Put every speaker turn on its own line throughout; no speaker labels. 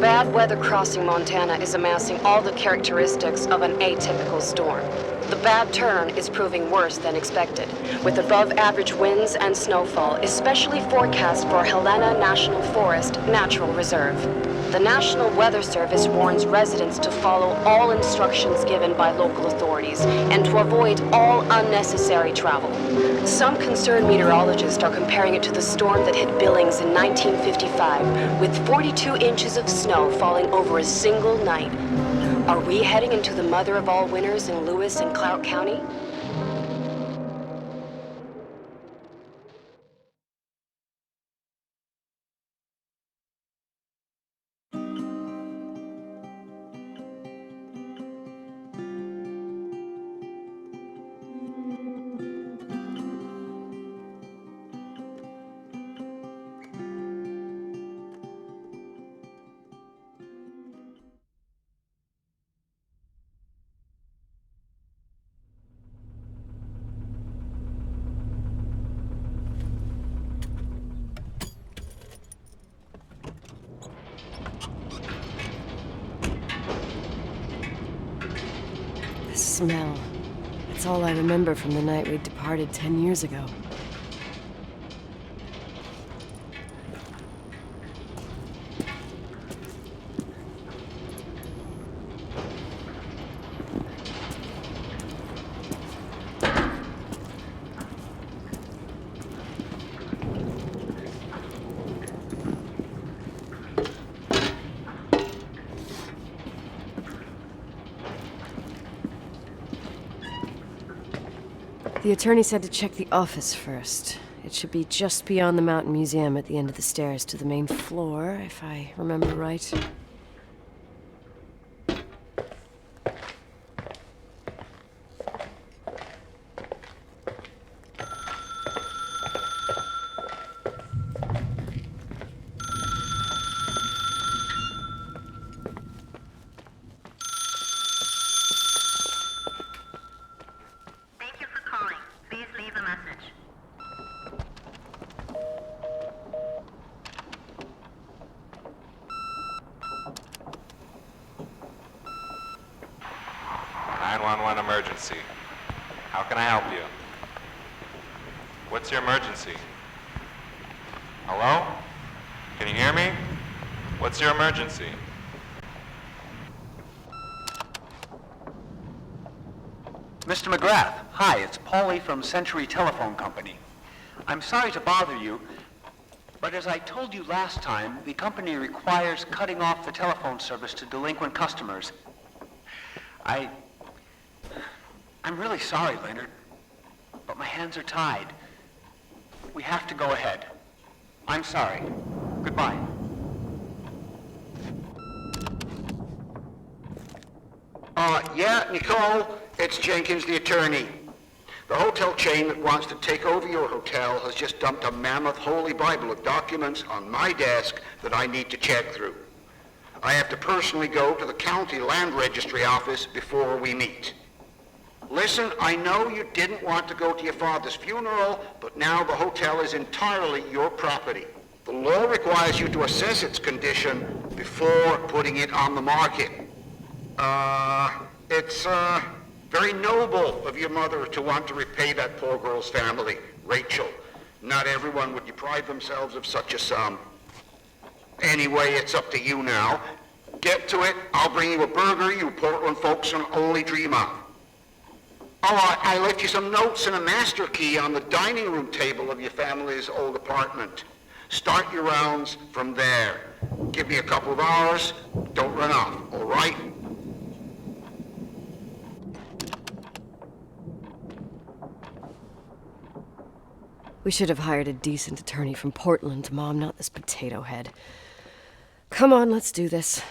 Bad weather crossing Montana is amassing all the characteristics of an atypical storm. The bad turn is proving worse than expected, with above-average winds and snowfall, especially forecast for Helena National Forest Natural Reserve. The National Weather Service warns residents to follow all instructions given by local authorities and to avoid all unnecessary travel. Some concerned meteorologists are comparing it to the storm that hit Billings in 1955, with 42 inches of snow falling over a single night. Are we heading into the mother of all winters in Lewis and Clark County?
The smell. It's all I remember from the night we departed 10 years ago. The attorney said to check the office first. It should be just beyond the Mountain Museum at the end of the stairs to the main floor, if I remember right.
Thank you for calling. Please leave a message.
Emergency. How can I help you? What's your emergency? Hello? Can you hear me? What's your emergency?
Mr. McGrath, hi, it's Paulie from Century Telephone Company. I'm sorry to bother you, but as I told you last time, the company requires cutting off the telephone service to delinquent customers. I'm really sorry, Leonard, but my hands are tied. We have to go ahead. I'm sorry. Goodbye.
Yeah, Nicole, it's Jenkins, the attorney. The hotel chain that wants to take over your hotel has just dumped a mammoth holy Bible of documents on my desk that I need to check through. I have to personally go to the county land registry office before we meet. Listen, I know you didn't want to go to your father's funeral, but now the hotel is entirely your property. The law requires you to assess its condition before putting it on the market. It's very noble of your mother to want to repay that poor girl's family, Rachel. Not everyone would deprive themselves of such a sum. Anyway, it's up to you now. Get to it. I'll bring you a burger you Portland folks can only dream of. Oh, I left you some notes and a master key on the dining room table of your family's old apartment. Start your rounds from there. Give me a couple of hours. Don't run off, all right?
We should have hired a decent attorney from Portland, Mom, not this potato head. Come on, let's do this.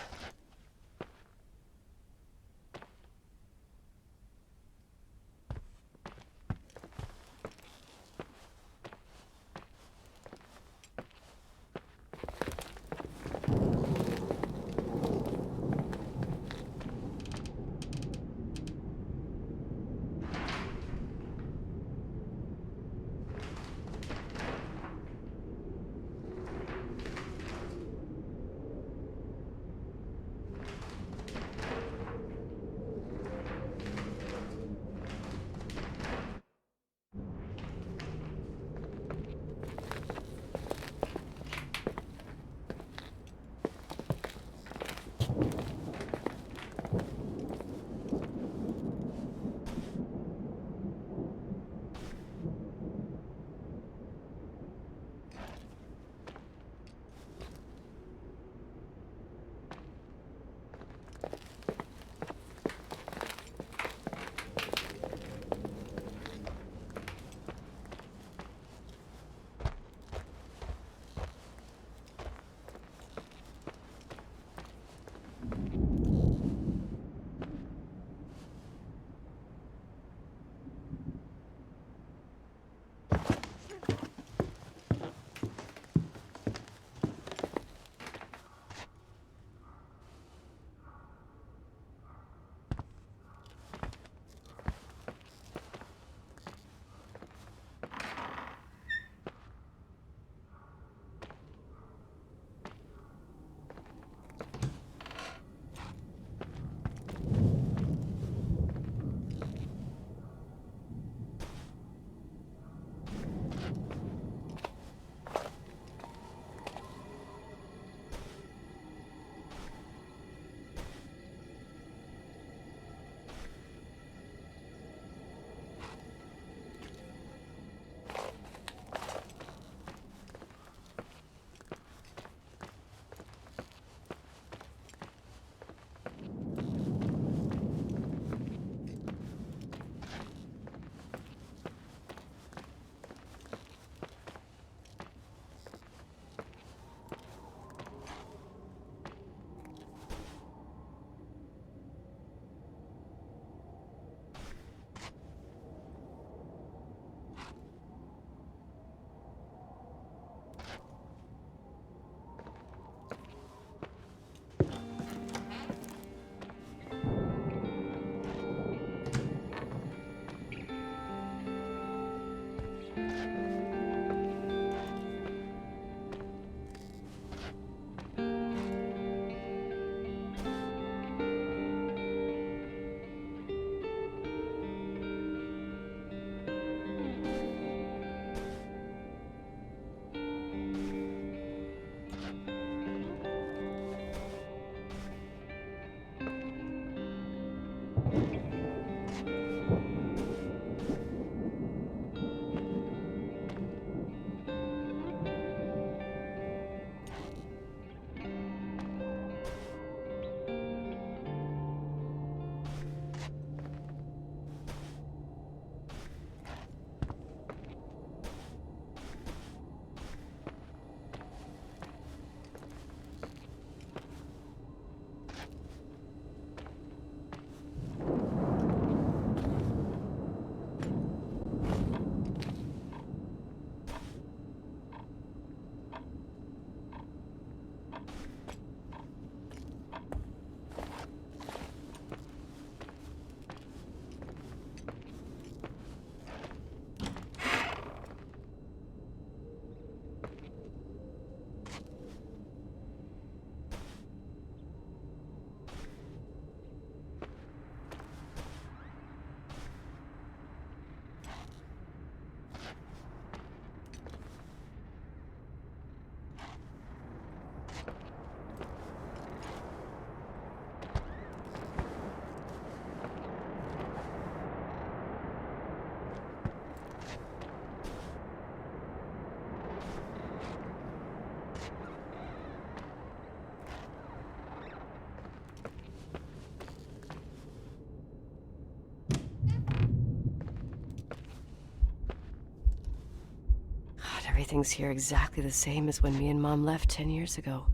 everything's here exactly the same as when me and Mom left 10 years ago.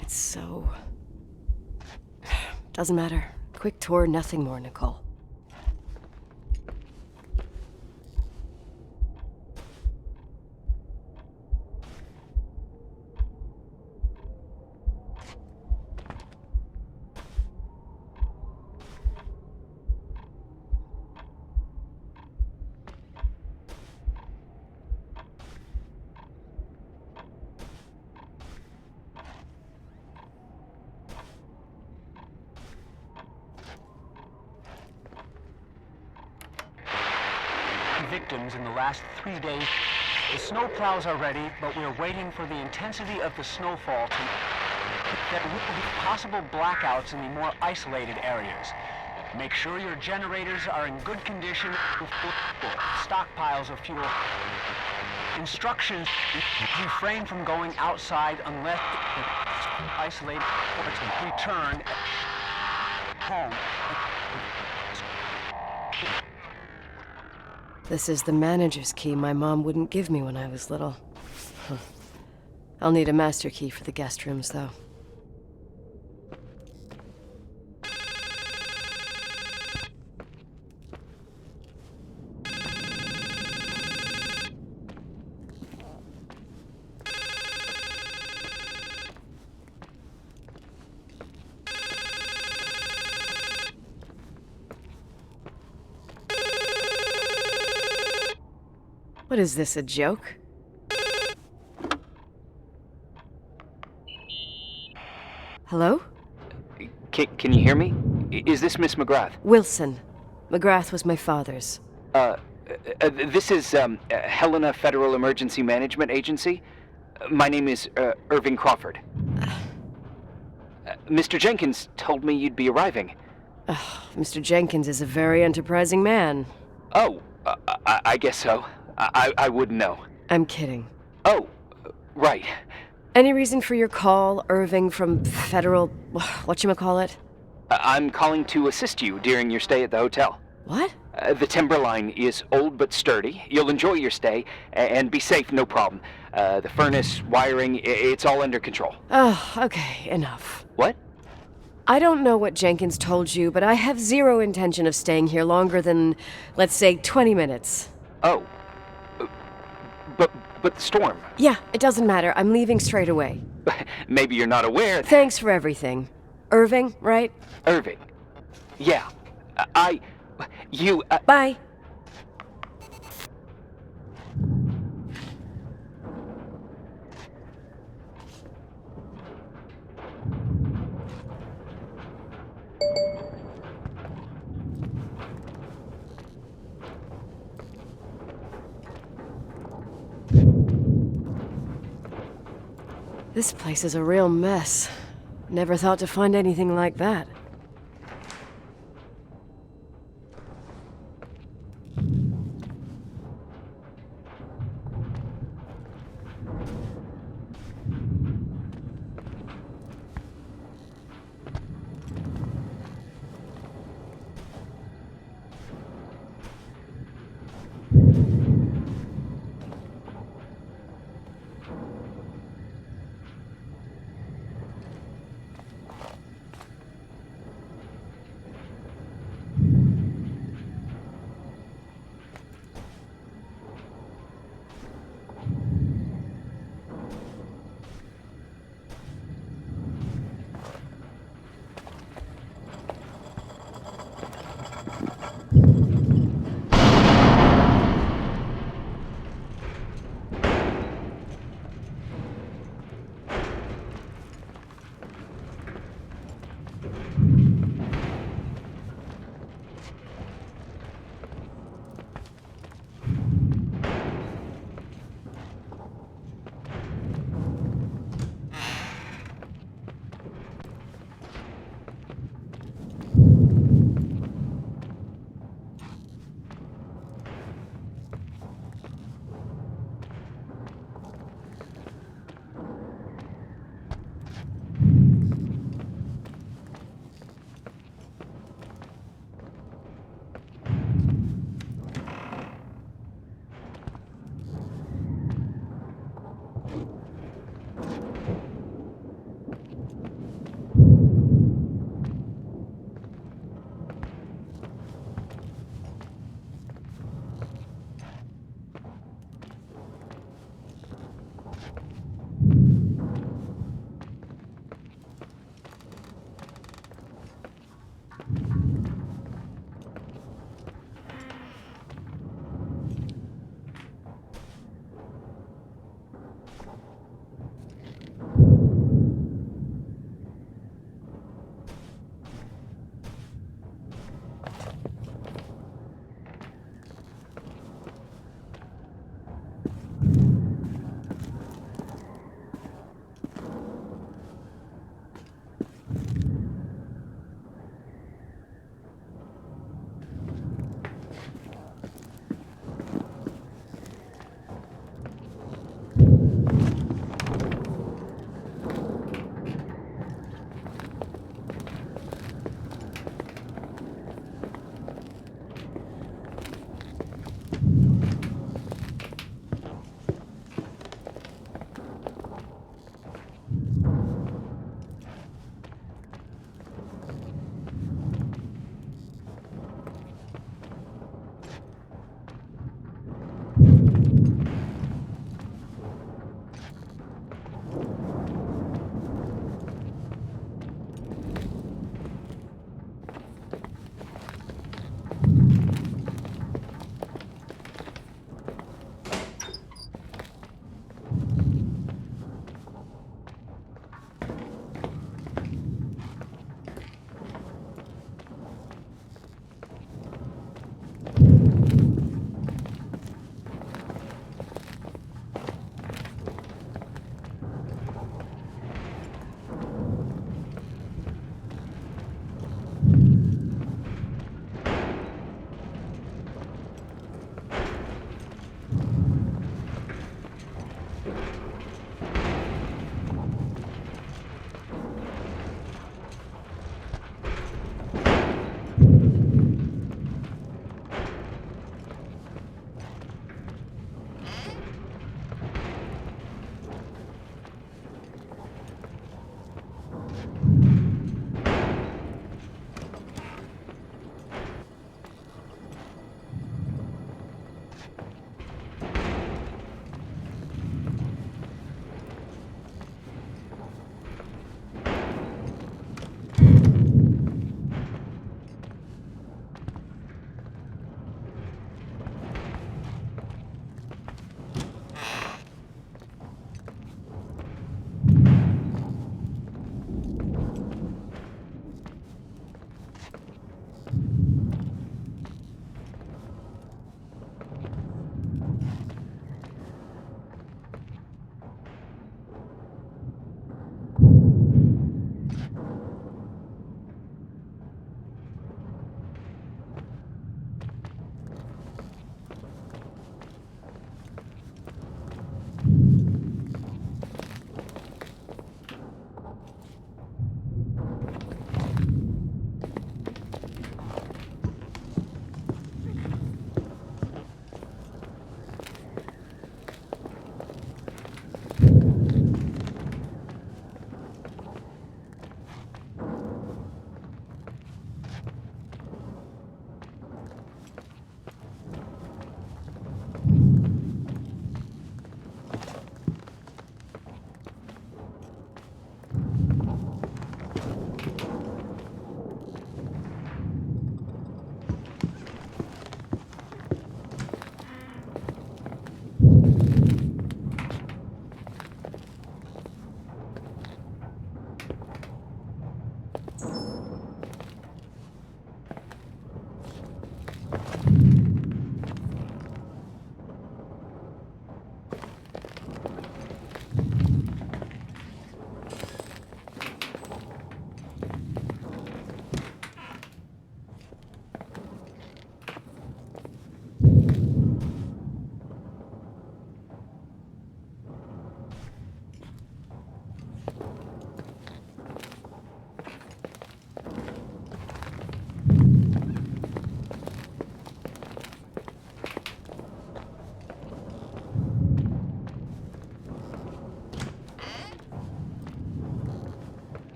It's so... Doesn't matter. Quick tour, nothing more, Nicole.
Victims in the last 3 days. The snow plows are ready, but we're waiting for the intensity of the snowfall to... There will be possible blackouts in the more isolated areas. Make sure your generators are in good condition with stockpiles of fuel. Instructions: refrain from going outside unless isolated or return home.
This is the manager's key my mom wouldn't give me when I was little. Huh. I'll need a master key for the guest rooms, though. What is this, a joke? Hello?
Can you hear me? Is this Miss McGrath?
Wilson. McGrath was my father's.
This is Helena Federal Emergency Management Agency. My name is Irving Crawford. Mr. Jenkins told me you'd be arriving.
Mr. Jenkins is a very enterprising man.
Oh, I guess so. I wouldn't know.
I'm kidding.
Oh, right.
Any reason for your call, Irving from Federal... whatchamacallit?
I'm calling to assist you during your stay at the hotel.
What?
The Timberline is old but sturdy. You'll enjoy your stay, and be safe, no problem. The furnace, wiring, it's all under control.
Oh, okay, enough.
What?
I don't know what Jenkins told you, but I have zero intention of staying here longer than, let's say, 20 minutes.
Oh. But the storm.
Yeah, it doesn't matter. I'm leaving straight away.
Maybe you're not aware.
Thanks for everything. Irving, right?
Irving. Yeah. You...
Bye. This place is a real mess. Never thought to find anything like that.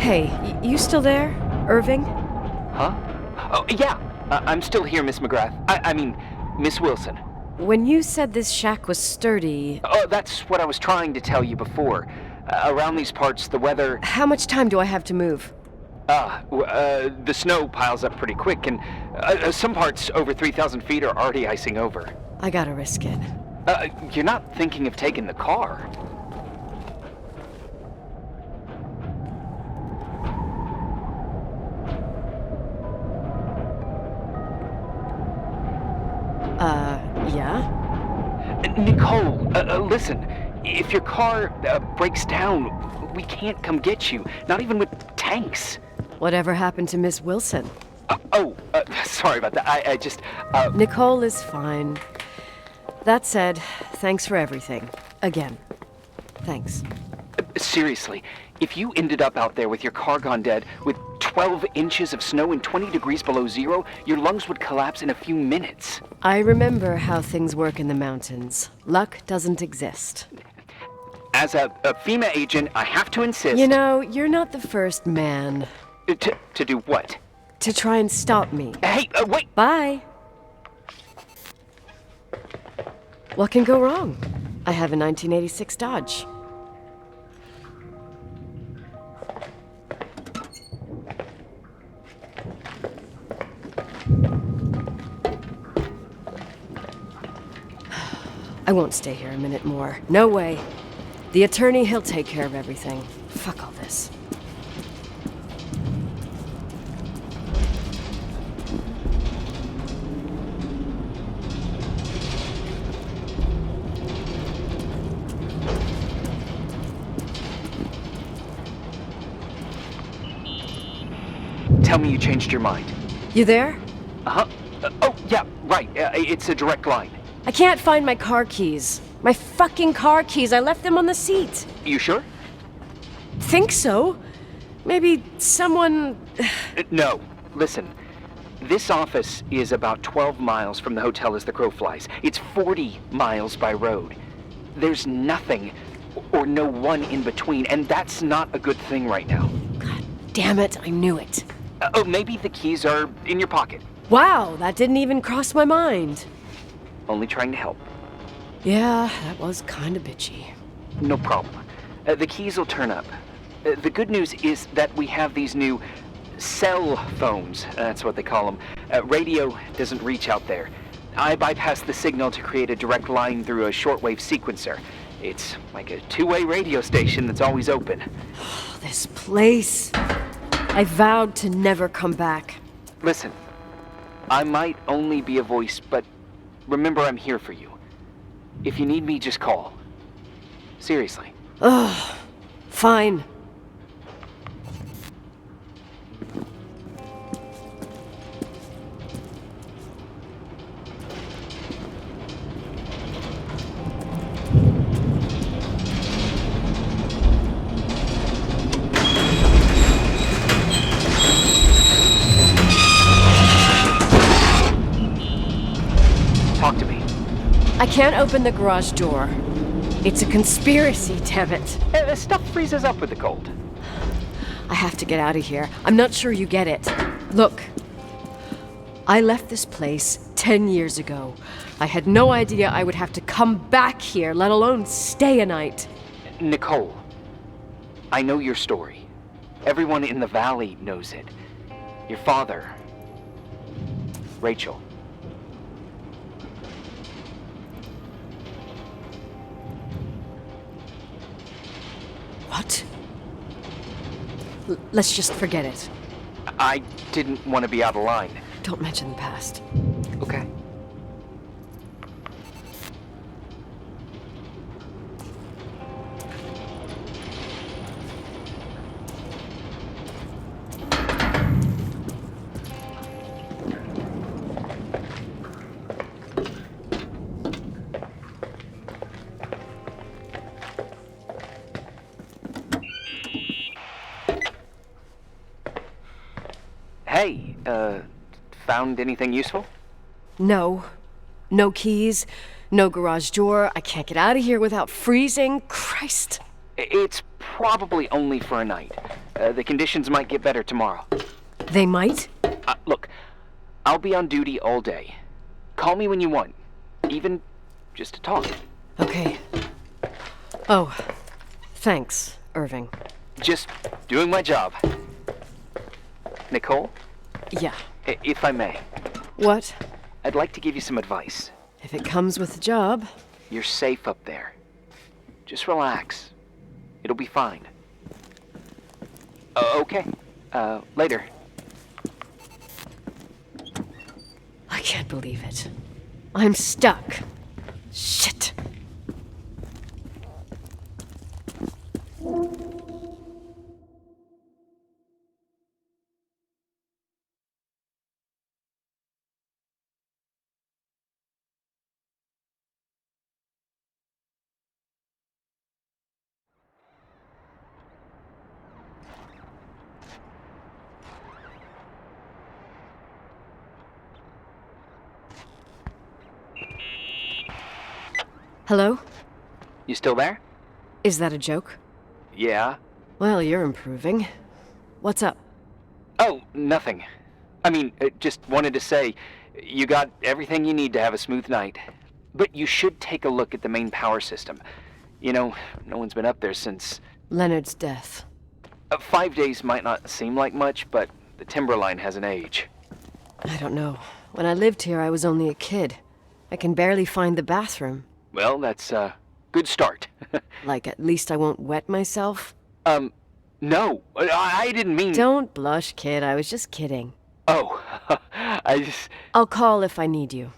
Hey, you still there, Irving?
Huh? Oh, yeah. I'm still here, Miss McGrath. I mean, Miss Wilson.
When you said this shack was sturdy...
Oh, that's what I was trying to tell you before. Around these parts, the weather...
How much time do I have to move?
The snow piles up pretty quick, and some parts over 3,000 feet are already icing over.
I gotta risk it.
You're not thinking of taking the car?
Yeah?
Nicole, listen. If your car breaks down, we can't come get you. Not even with tanks.
Whatever happened to Miss Wilson?
Sorry about that. I just,
Nicole is fine. That said, thanks for everything. Again. Thanks.
Seriously, if you ended up out there with your car gone dead, with 12 inches of snow and 20 degrees below zero, your lungs would collapse in a few minutes.
I remember how things work in the mountains. Luck doesn't exist.
As a FEMA agent, I have to insist...
You know, you're not the first man.
To do what?
To try and stop me.
Hey, wait!
Bye! What can go wrong? I have a 1986 Dodge. I won't stay here a minute more. No way. The attorney, he'll take care of everything. Fuck all this.
Tell me you changed your mind.
You there?
Uh-huh. Oh, yeah, right. It's a direct line.
I can't find my car keys. My fucking car keys. I left them on the seat.
You sure?
Think so? Maybe someone...
No. Listen. This office is about 12 miles from the hotel as the crow flies. It's 40 miles by road. There's nothing or no one in between, and that's not a good thing right now.
God damn it, I knew it.
Maybe the keys are in your pocket.
Wow, that didn't even cross my mind.
Only trying to help.
Yeah, that was kinda bitchy.
No problem. The keys will turn up. The good news is that we have these new cell phones. That's what they call them. Radio doesn't reach out there. I bypass the signal to create a direct line through a shortwave sequencer. It's like a two-way radio station that's always open.
This place. I vowed to never come back.
Listen, I might only be a voice, but remember I'm here for you. If you need me, just call. Seriously.
Ugh. Fine.
Talk to me.
I can't open the garage door. It's a conspiracy, damn it.
Stuff freezes up with the cold.
I have to get out of here. I'm not sure you get it. Look, I left this place 10 years ago. I had no idea I would have to come back here, let alone stay a night.
Nicole, I know your story. Everyone in the valley knows it. Your father, Rachel.
What? Let's just forget it.
I didn't want to be out of line.
Don't mention the past.
Okay. Hey, found anything useful?
No. No keys. No garage door. I can't get out of here without freezing. Christ.
It's probably only for a night. The conditions might get better tomorrow.
They might?
Look, I'll be on duty all day. Call me when you want, even just to talk.
Okay. Oh, thanks, Irving.
Just doing my job. Nicole,
Yeah.
if I may,
What?
I'd like to give you some advice.
If it comes with the job.
You're safe up there. Just relax. It'll be fine. Okay. Later.
I can't believe it. I'm stuck. Shit. Hello?
You still there?
Is that a joke?
Yeah.
Well, you're improving. What's up?
Oh, nothing. I mean, just wanted to say, you got everything you need to have a smooth night. But you should take a look at the main power system. You know, no one's been up there since...
Leonard's death.
5 days might not seem like much, but the timberline has an age.
I don't know. When I lived here, I was only a kid. I can barely find the bathroom.
Well, that's a good start.
Like, at least I won't wet myself?
No, I didn't mean...
Don't blush, kid. I was just kidding.
Oh, I just...
I'll call if I need you.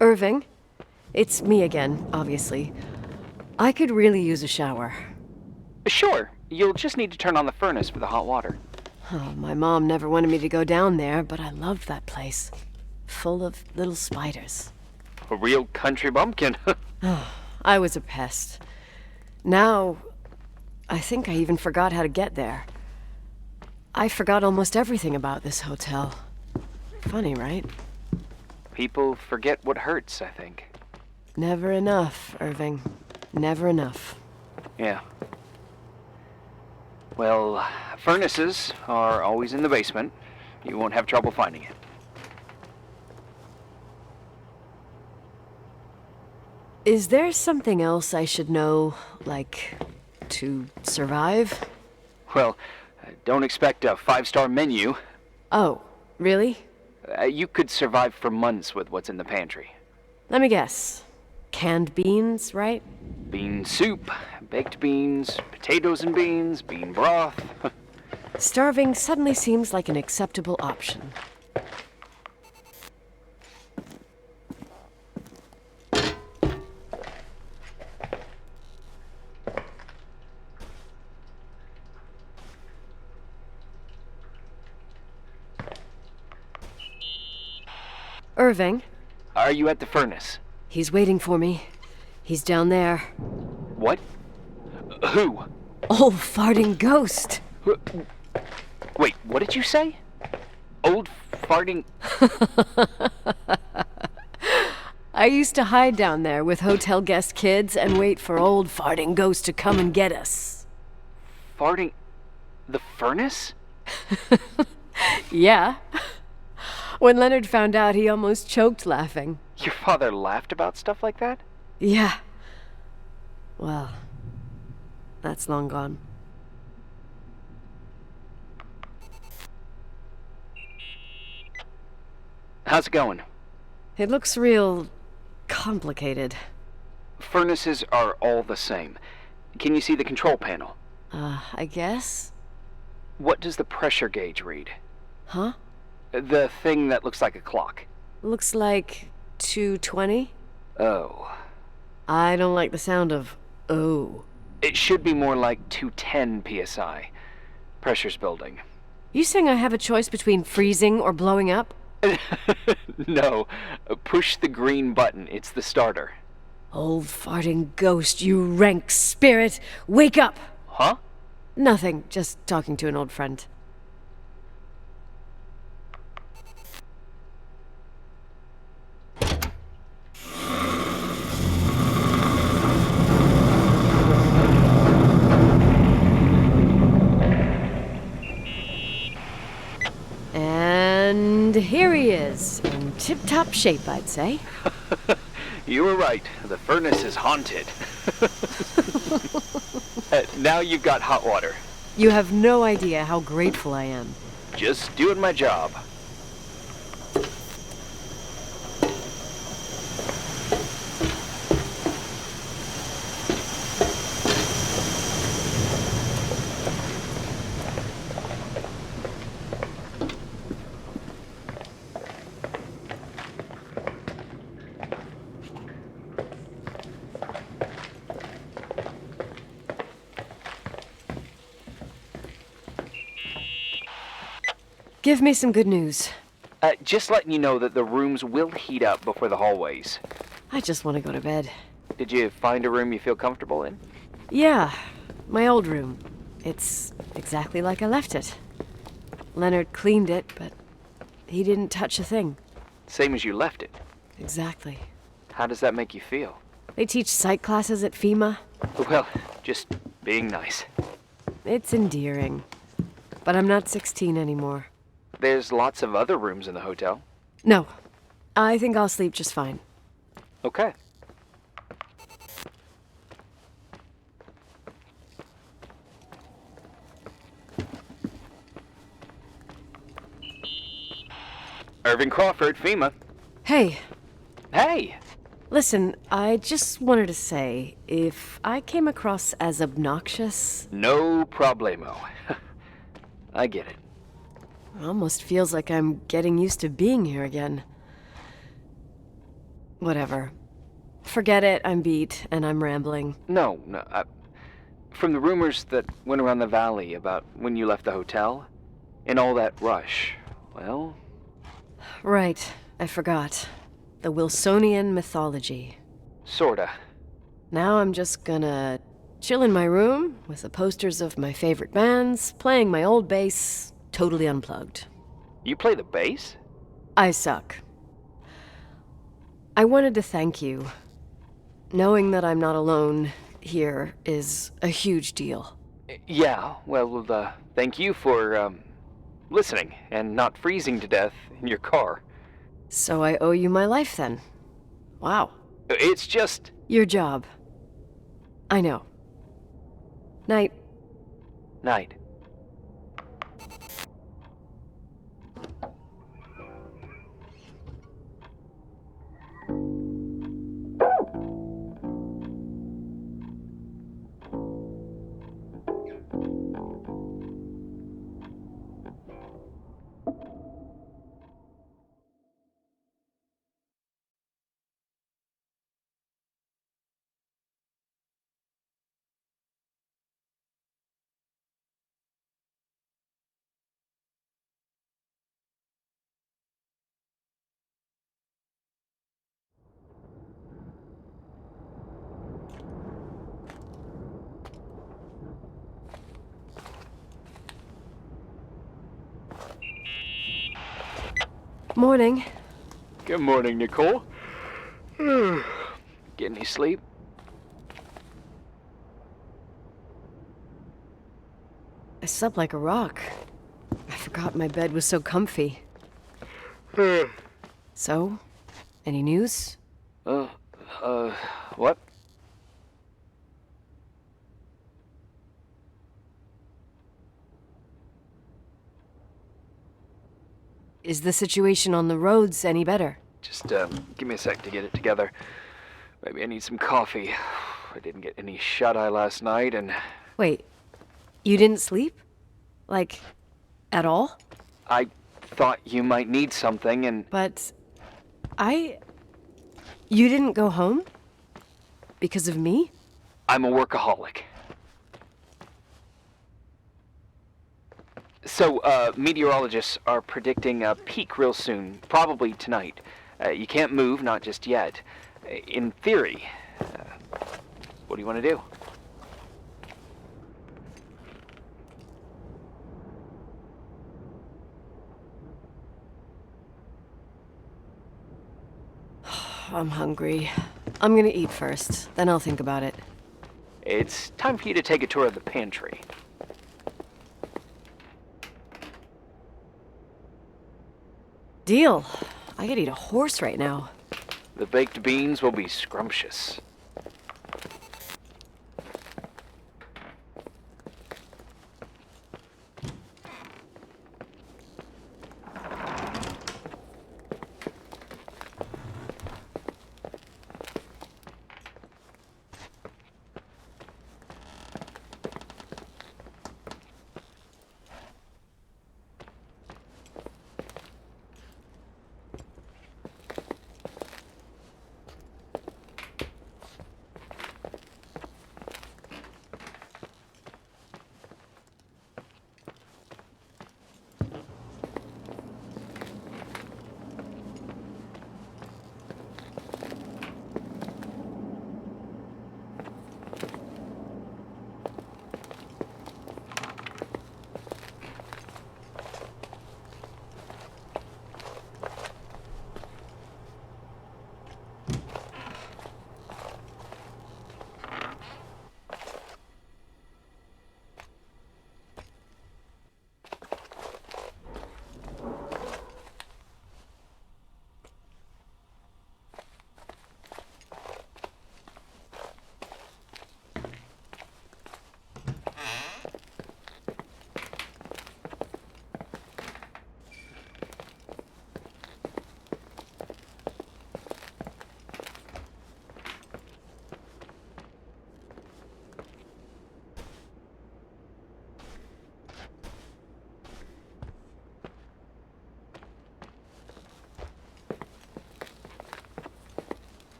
Irving? It's me again, obviously. I could really use a shower.
Sure, you'll just need to turn on the furnace for the hot water.
Oh, my mom never wanted me to go down there, but I loved that place. Full of little spiders.
A real country bumpkin.
I was a pest. Now, I think I even forgot how to get there. I forgot almost everything about this hotel. Funny, right?
People forget what hurts, I think.
Never enough, Irving. Never enough.
Yeah. Well, furnaces are always in the basement. You won't have trouble finding it.
Is there something else I should know, like, to survive?
Well, don't expect a 5-star menu.
Oh, really?
You could survive for months with what's in the pantry.
Let me guess. Canned beans, right?
Bean soup, baked beans, potatoes and beans, bean broth.
Starving suddenly seems like an acceptable option. Irving,
Are you at the furnace?
he's waiting for me. He's down there.
What? Who?
Old farting ghost.
Wait, what did you say? Old farting...
I used to hide down there with hotel guest kids and wait for old farting ghost to come and get us.
farting... the furnace?
Yeah. When Leonard found out, he almost choked laughing.
Your father laughed about stuff like that?
Yeah. Well, that's long gone.
How's it going?
It looks real complicated.
Furnaces are all the same. Can you see the control panel?
I guess.
What does the pressure gauge read?
Huh?
The thing that looks like a clock.
Looks like 220?
Oh.
I don't like the sound of oh.
It should be more like 210 psi. Pressure's building.
You saying I have a choice between freezing or blowing up?
No. Push the green button. It's the starter.
Old farting ghost, you rank spirit! Wake up!
Huh?
Nothing, just talking to an old friend. And here he is, in tip-top shape, I'd say.
You were right. The furnace is haunted. Now you've got hot water.
You have no idea how grateful I am.
Just doing my job.
Give me some good news.
Just letting you know that the rooms will heat up before the hallways.
I just want to go to bed.
Did you find a room you feel comfortable in?
Yeah, my old room. It's exactly like I left it. Leonard cleaned it, but he didn't touch a thing.
Same as you left it.
Exactly.
How does that make you feel?
They teach psych classes at FEMA.
Well, just being nice.
It's endearing. But I'm not 16 anymore.
There's lots of other rooms in the hotel.
No, I think I'll sleep just fine.
Okay. Irving Crawford, FEMA.
Hey,
Hey!
listen, I just wanted to say, if I came across as obnoxious,
No problemo. I get it.
it almost feels like I'm getting used to being here again. Whatever. Forget it, I'm beat, and I'm rambling.
No. From the rumors that went around the valley about when you left the hotel, and all that rush, well...
Right, I forgot. The Wilsonian mythology.
Sorta.
Now I'm just gonna chill in my room with the posters of my favorite bands, playing my old bass, totally unplugged.
You play the bass?
I suck. I wanted to thank you. Knowing that I'm not alone here is a huge deal.
Yeah, well, thank you for, listening and not freezing to death in your car.
So I owe you my life then. Wow.
It's just...
Your job. I know. Night.
Night.
Morning.
Good morning, Nicole. Get any sleep?
I slept like a rock. I forgot my bed was so comfy. So, any news?
What?
Is the situation on the roads any better?
Just, give me a sec to get it together. Maybe I need some coffee. I didn't get any shut-eye last night, and...
Wait, you didn't sleep? Like, at all?
I thought you might need something, and
But you didn't go home? Because of me?
I'm a workaholic. So, meteorologists are predicting a peak real soon, probably tonight. You can't move, not just yet. In theory, what do you want to do?
I'm hungry. I'm gonna eat first, then I'll think about it.
It's time for you to take a tour of the pantry.
Deal. I could eat a horse right now.
The baked beans will be scrumptious.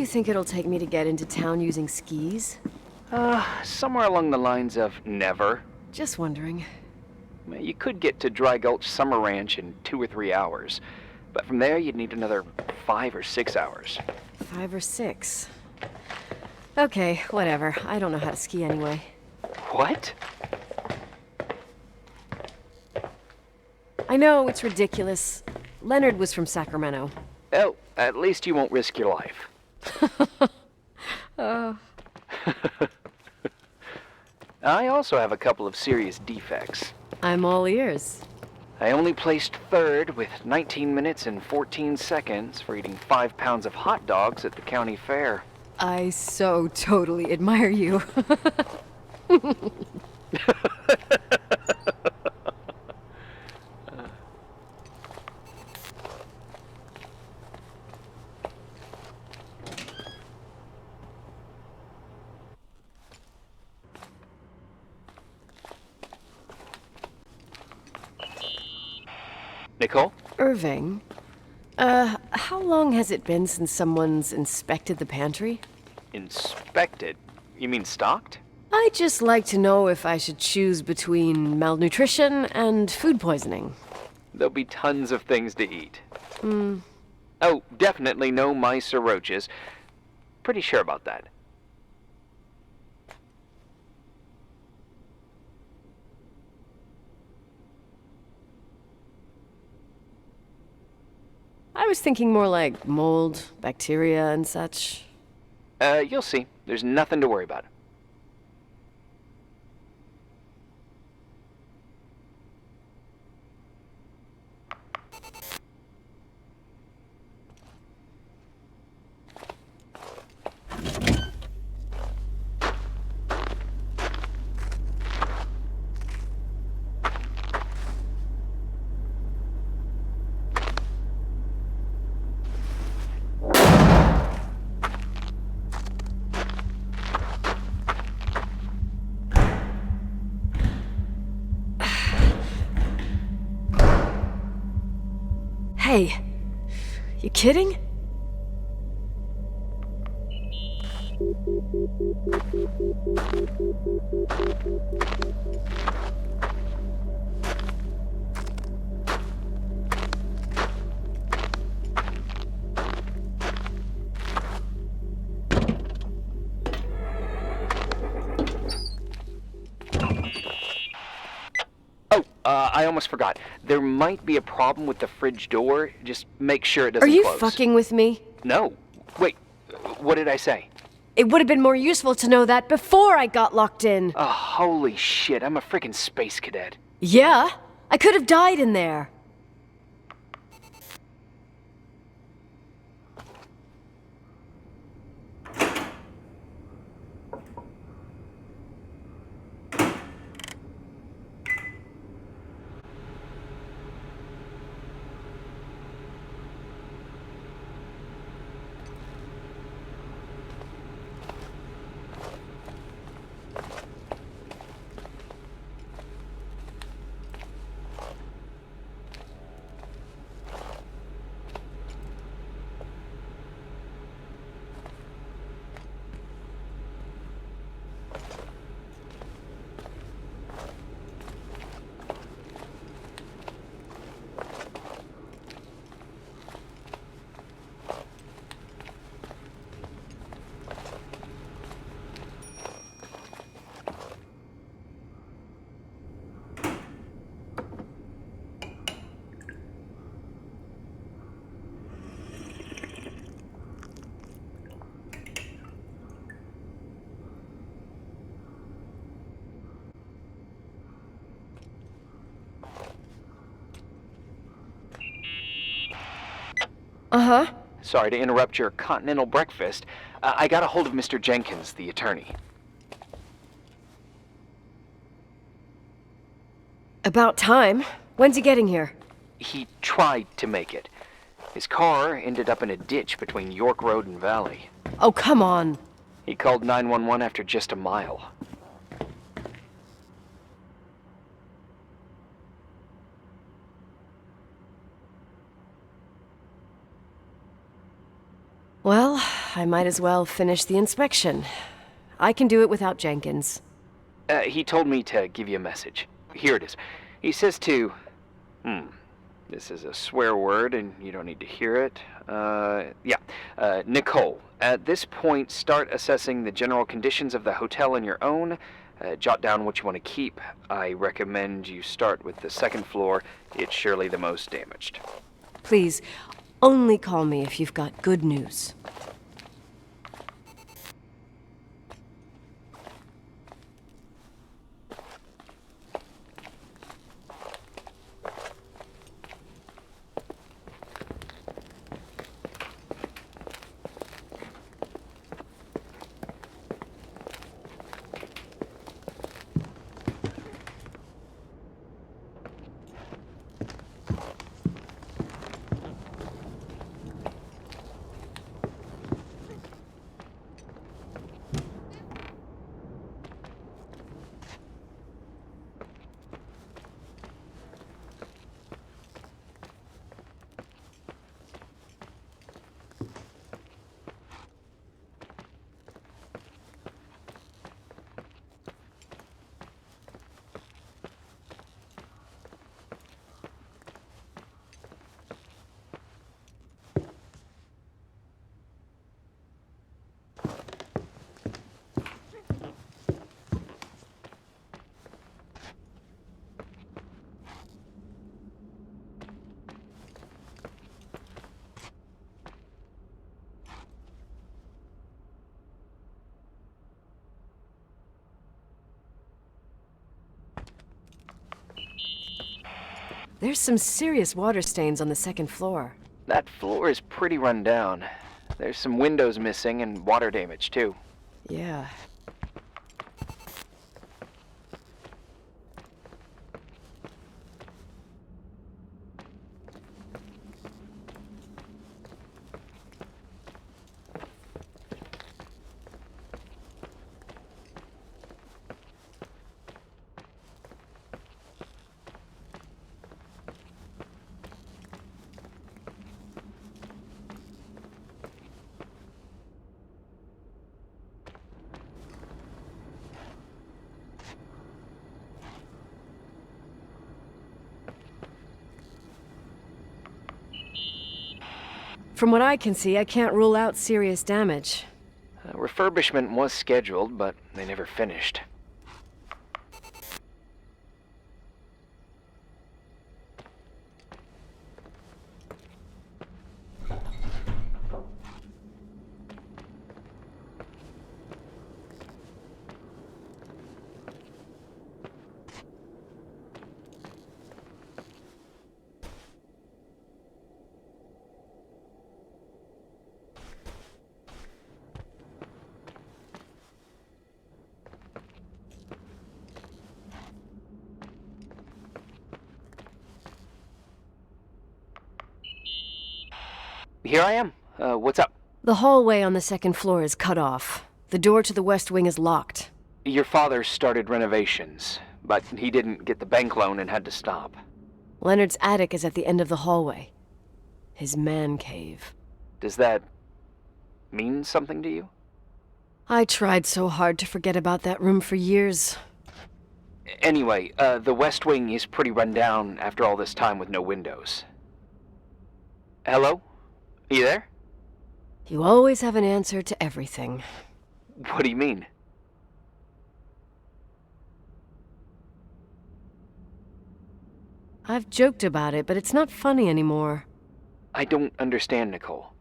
you think it'll take me to get into town using skis?
Somewhere along the lines of never.
Just wondering.
Well, you could get to Dry Gulch Summer Ranch in 2 or 3 hours, but from there you'd need another 5 or 6 hours.
5 or 6. Okay, whatever. I don't know how to ski anyway.
What?
I know, it's ridiculous. Leonard was from Sacramento.
Well, at least you won't risk your life. I also have a couple of serious defects.
I'm all ears.
I only placed 3rd with 19 minutes and 14 seconds for eating 5 pounds of hot dogs at the county fair.
I so totally admire you.
Nicole?
Irving, how long has it been since someone's inspected the pantry?
Inspected? You mean stocked?
I'd just like to know if I should choose between malnutrition and food poisoning.
There'll be tons of things to eat. Oh, definitely no mice or roaches. Pretty sure about that.
I was thinking more like mold, bacteria, and such.
You'll see. There's nothing to worry about.
Hey, you kidding?
Oh, I almost forgot. There might be a problem with the fridge door. Just make sure it doesn't
Are you
close.
fucking with me?
No. Wait, what did I say?
It would have been more useful to know that before I got locked in.
Oh, holy shit, I'm a freaking space cadet.
Yeah, I could have died in there. Uh-huh.
Sorry to interrupt your continental breakfast. I got a hold of Mr. Jenkins, the attorney.
About time. When's he getting here?
He tried to make it. His car ended up in a ditch between York Road and Valley.
Oh, come on.
He called 911 after just a mile.
Well, I might as well finish the inspection. I can do it without Jenkins.
He told me to give you a message. Here it is. He says to... This is a swear word, and you don't need to hear it. Nicole, at this point, start assessing the general conditions of the hotel on your own. Jot down what you want to keep. I recommend you start with the second floor. It's surely the most damaged.
Please, only call me if you've got good news. There's some serious water stains on the second floor.
That floor is pretty run down. There's some windows missing and water damage, too.
Yeah. From what I can see, I can't rule out serious damage.
Refurbishment was scheduled, but they never finished. Here I am. What's up?
The hallway on the second floor is cut off. The door to the west wing is locked.
Your father started renovations, but he didn't get the bank loan and had to stop.
Leonard's attic is at the end of the hallway. His man cave.
Does that mean something to you?
I tried so hard to forget about that room for years.
Anyway, the west wing is pretty run down after all this time with no windows. Hello? Are you there?
You always have an answer to everything.
What do you mean?
I've joked about it, but it's not funny anymore.
I don't understand, Nicole.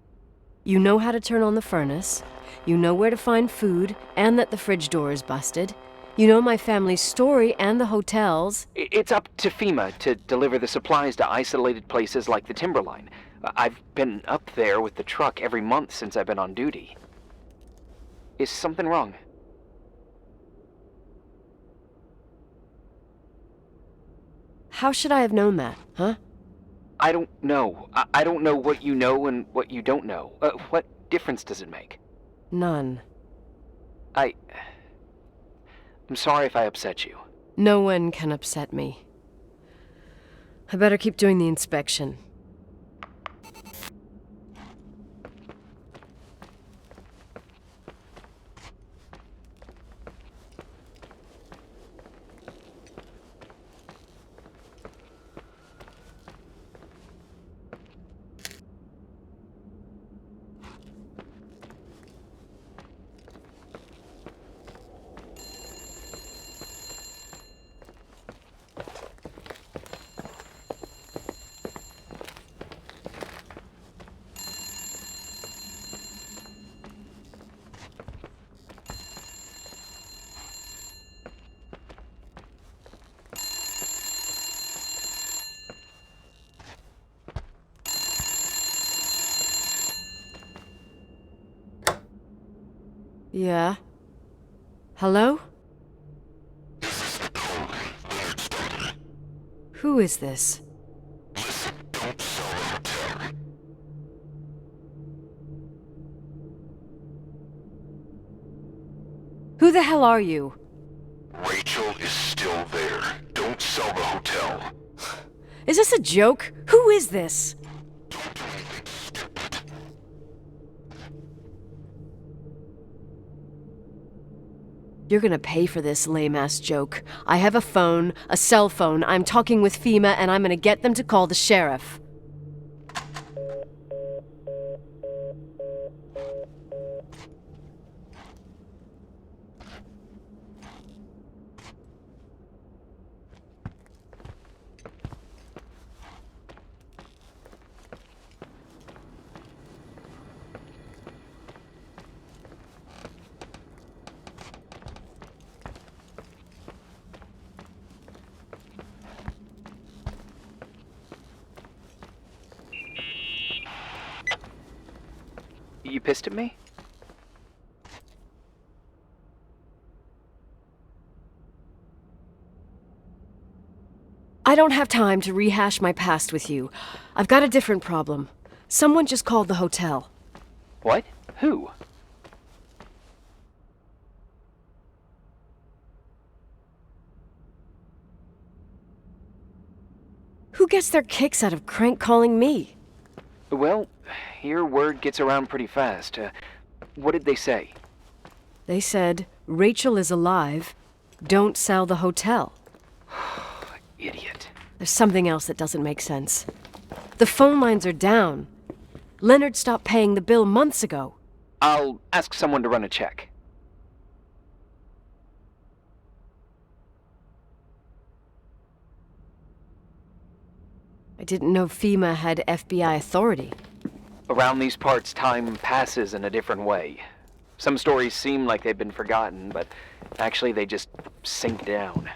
You know how to turn on the furnace. You know where to find food, and that the fridge door is busted. You know my family's story and the hotel's.
It's up to FEMA to deliver the supplies to isolated places like the Timberline. I've been up there with the truck every month since I've been on duty. Is something wrong?
How should I have known that, huh?
I don't know. I don't know what you know and what you don't know. What difference does it make?
None.
I'm sorry if I upset you.
No one can upset me. I better keep doing the inspection. Yeah? Hello? Who is this? Who the hell are you?
Rachel is still there. Don't sell the hotel.
Is this a joke? Who is this?
Don't do anything stupid.
You're gonna pay for this lame-ass joke. I have a phone, a cell phone. I'm talking with FEMA, and I'm gonna get them to call the sheriff.
You pissed at me?
I don't have time to rehash my past with you. I've got a different problem. Someone just called the hotel.
What? Who?
Who gets their kicks out of crank calling me?
Well, your word gets around pretty fast. What did they say?
They said, Rachel is alive. Don't sell the hotel.
Idiot.
There's something else that doesn't make sense. The phone lines are down. Leonard stopped paying the bill months ago.
I'll ask someone to run a check.
I didn't know FEMA had FBI authority.
Around these parts, time passes in a different way. Some stories seem like they've been forgotten, but actually they just sink down.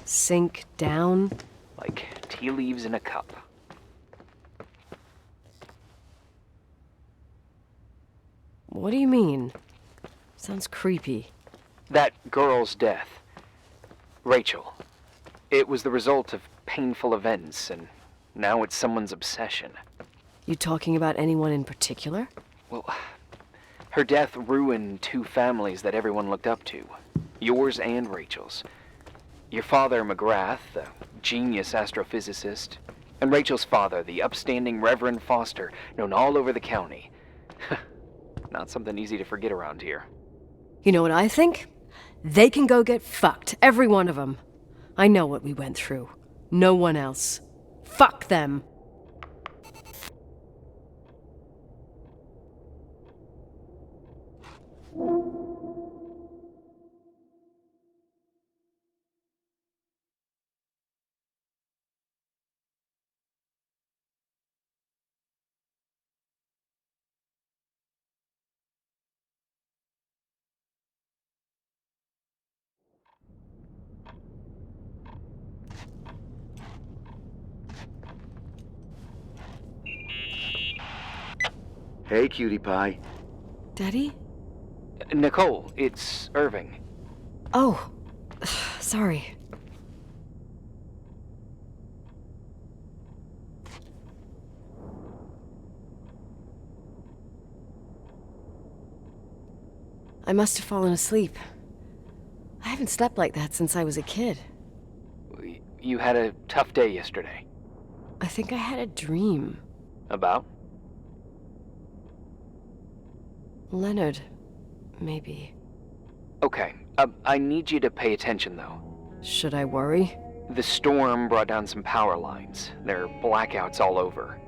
Sink down?
Like tea leaves in a cup.
What do you mean? Sounds creepy.
That girl's death. Rachel. It was the result of painful events, and now it's someone's obsession.
You talking about anyone in particular?
Well, her death ruined two families that everyone looked up to. Yours and Rachel's. Your father, McGrath, the genius astrophysicist, and Rachel's father, the upstanding Reverend Foster, known all over the county. Not something easy to forget around here.
You know what I think? They can go get fucked, every one of them. I know what we went through. No one else. Fuck them.
Hey, cutie pie.
Daddy?
Nicole, it's Irving.
Oh, sorry. I must have fallen asleep. I haven't slept like that since I was a kid.
You had a tough day yesterday.
I think I had a dream.
About?
Leonard, maybe.
Okay, I need you to pay attention, though.
Should I worry?
The storm brought down some power lines. There are blackouts all over.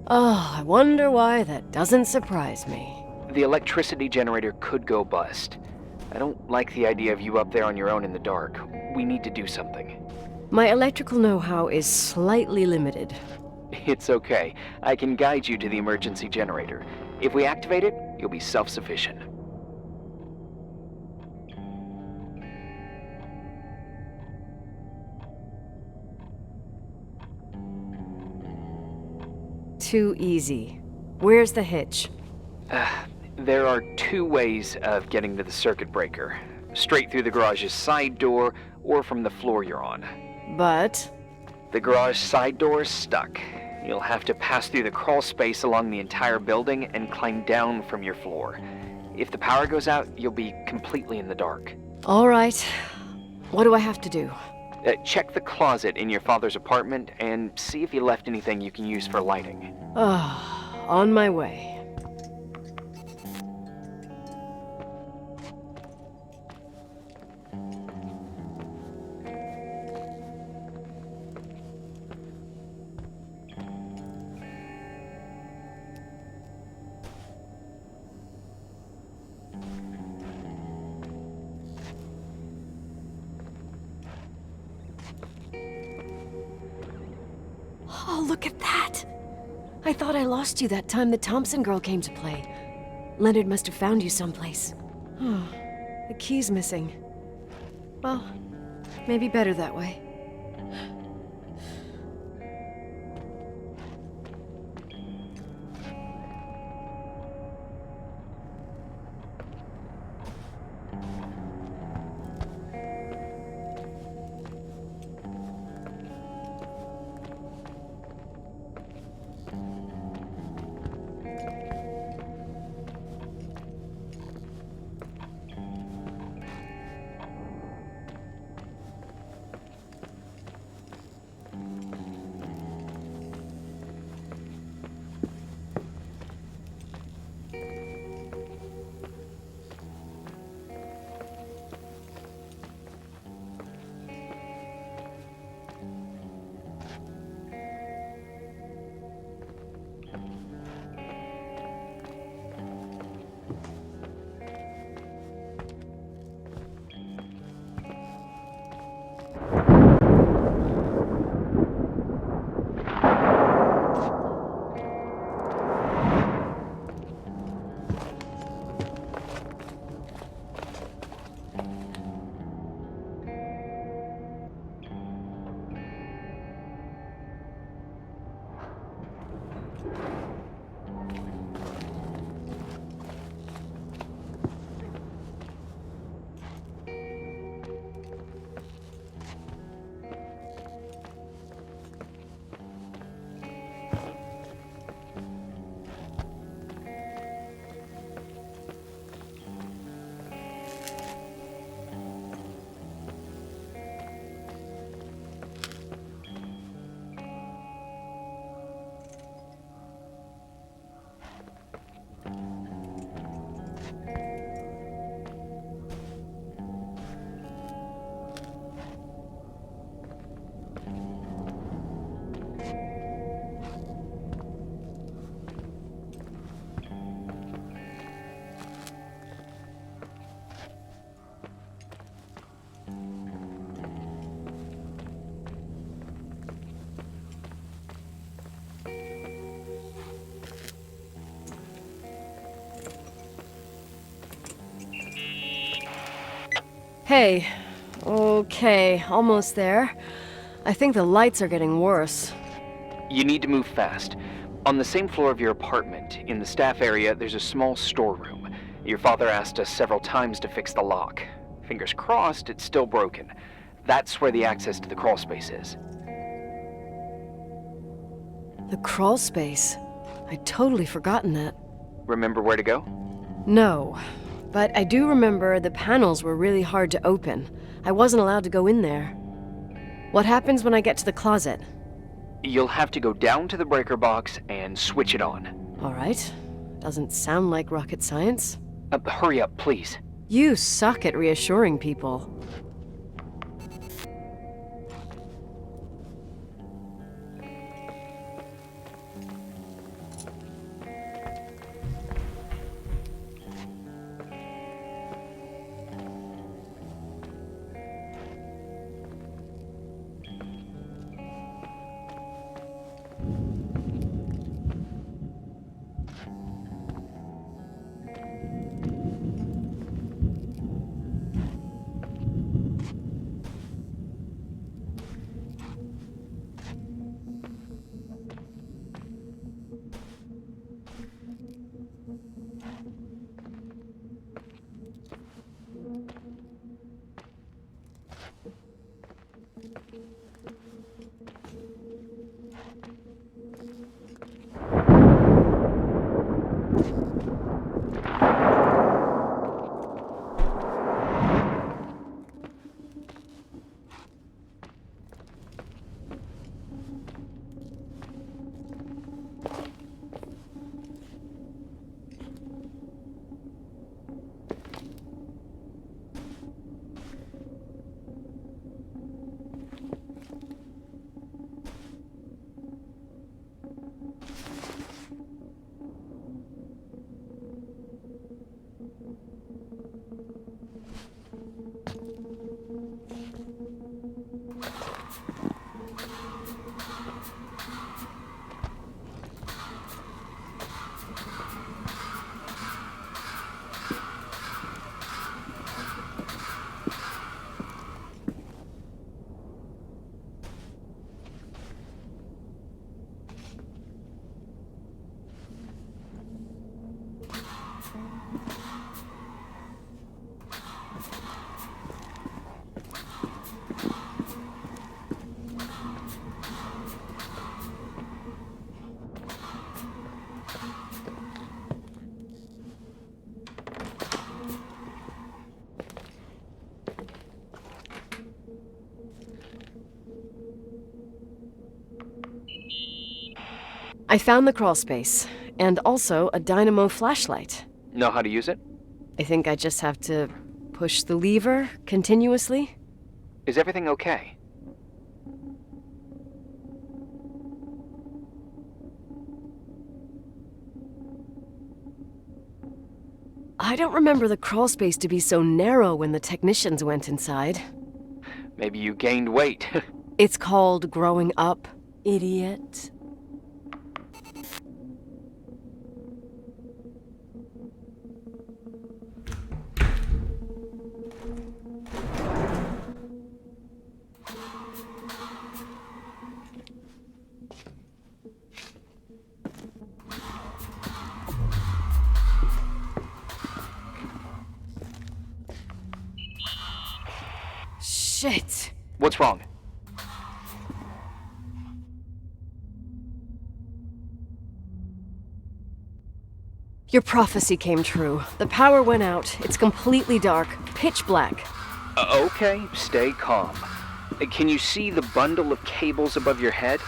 Oh, I wonder why that doesn't surprise me.
The electricity generator could go bust. I don't like the idea of you up there on your own in the dark. We need to do something.
My electrical know-how is slightly limited.
It's okay. I can guide you to the emergency generator. If we activate it, you'll be self-sufficient.
too easy. Where's the hitch?
There are two ways of getting to the circuit breaker. Straight through the garage's side door, or from the floor you're on.
But...
The garage side door is stuck. You'll have to pass through the crawl space along the entire building and climb down from your floor. If the power goes out, you'll be completely in the dark.
all right. What do I have to do?
Check the closet in your father's apartment and see if he left anything you can use for lighting.
On my way. Oh, look at that! I thought I lost you that time the Thompson girl came to play. Leonard must have found you someplace. Oh, the key's missing. Well, maybe better that way. Hey. Okay, almost there. I think the lights are getting worse.
You need to move fast. On the same floor of your apartment, in the staff area, there's a small storeroom. Your father asked us several times to fix the lock. Fingers crossed, it's still broken. That's where the access to the crawl space is.
The crawl space? I'd totally forgotten that.
Remember where to go?
No, but I do remember the panels were really hard to open. I wasn't allowed to go in there. What happens when I get to the closet?
You'll have to go down to the breaker box and switch it on.
All right. Doesn't sound like rocket science.
Hurry up, please.
You suck at reassuring people. I found the crawl space, and also a dynamo flashlight.
Know how to use it?
I think I just have to push the lever continuously.
Is everything okay?
I don't remember the crawl space to be so narrow when the technicians went inside.
Maybe you gained weight.
It's called growing up, idiot. Shit.
What's wrong?
Your prophecy came true. The power went out. It's completely dark, pitch black.
Okay, stay calm. Can you see the bundle of cables above your head?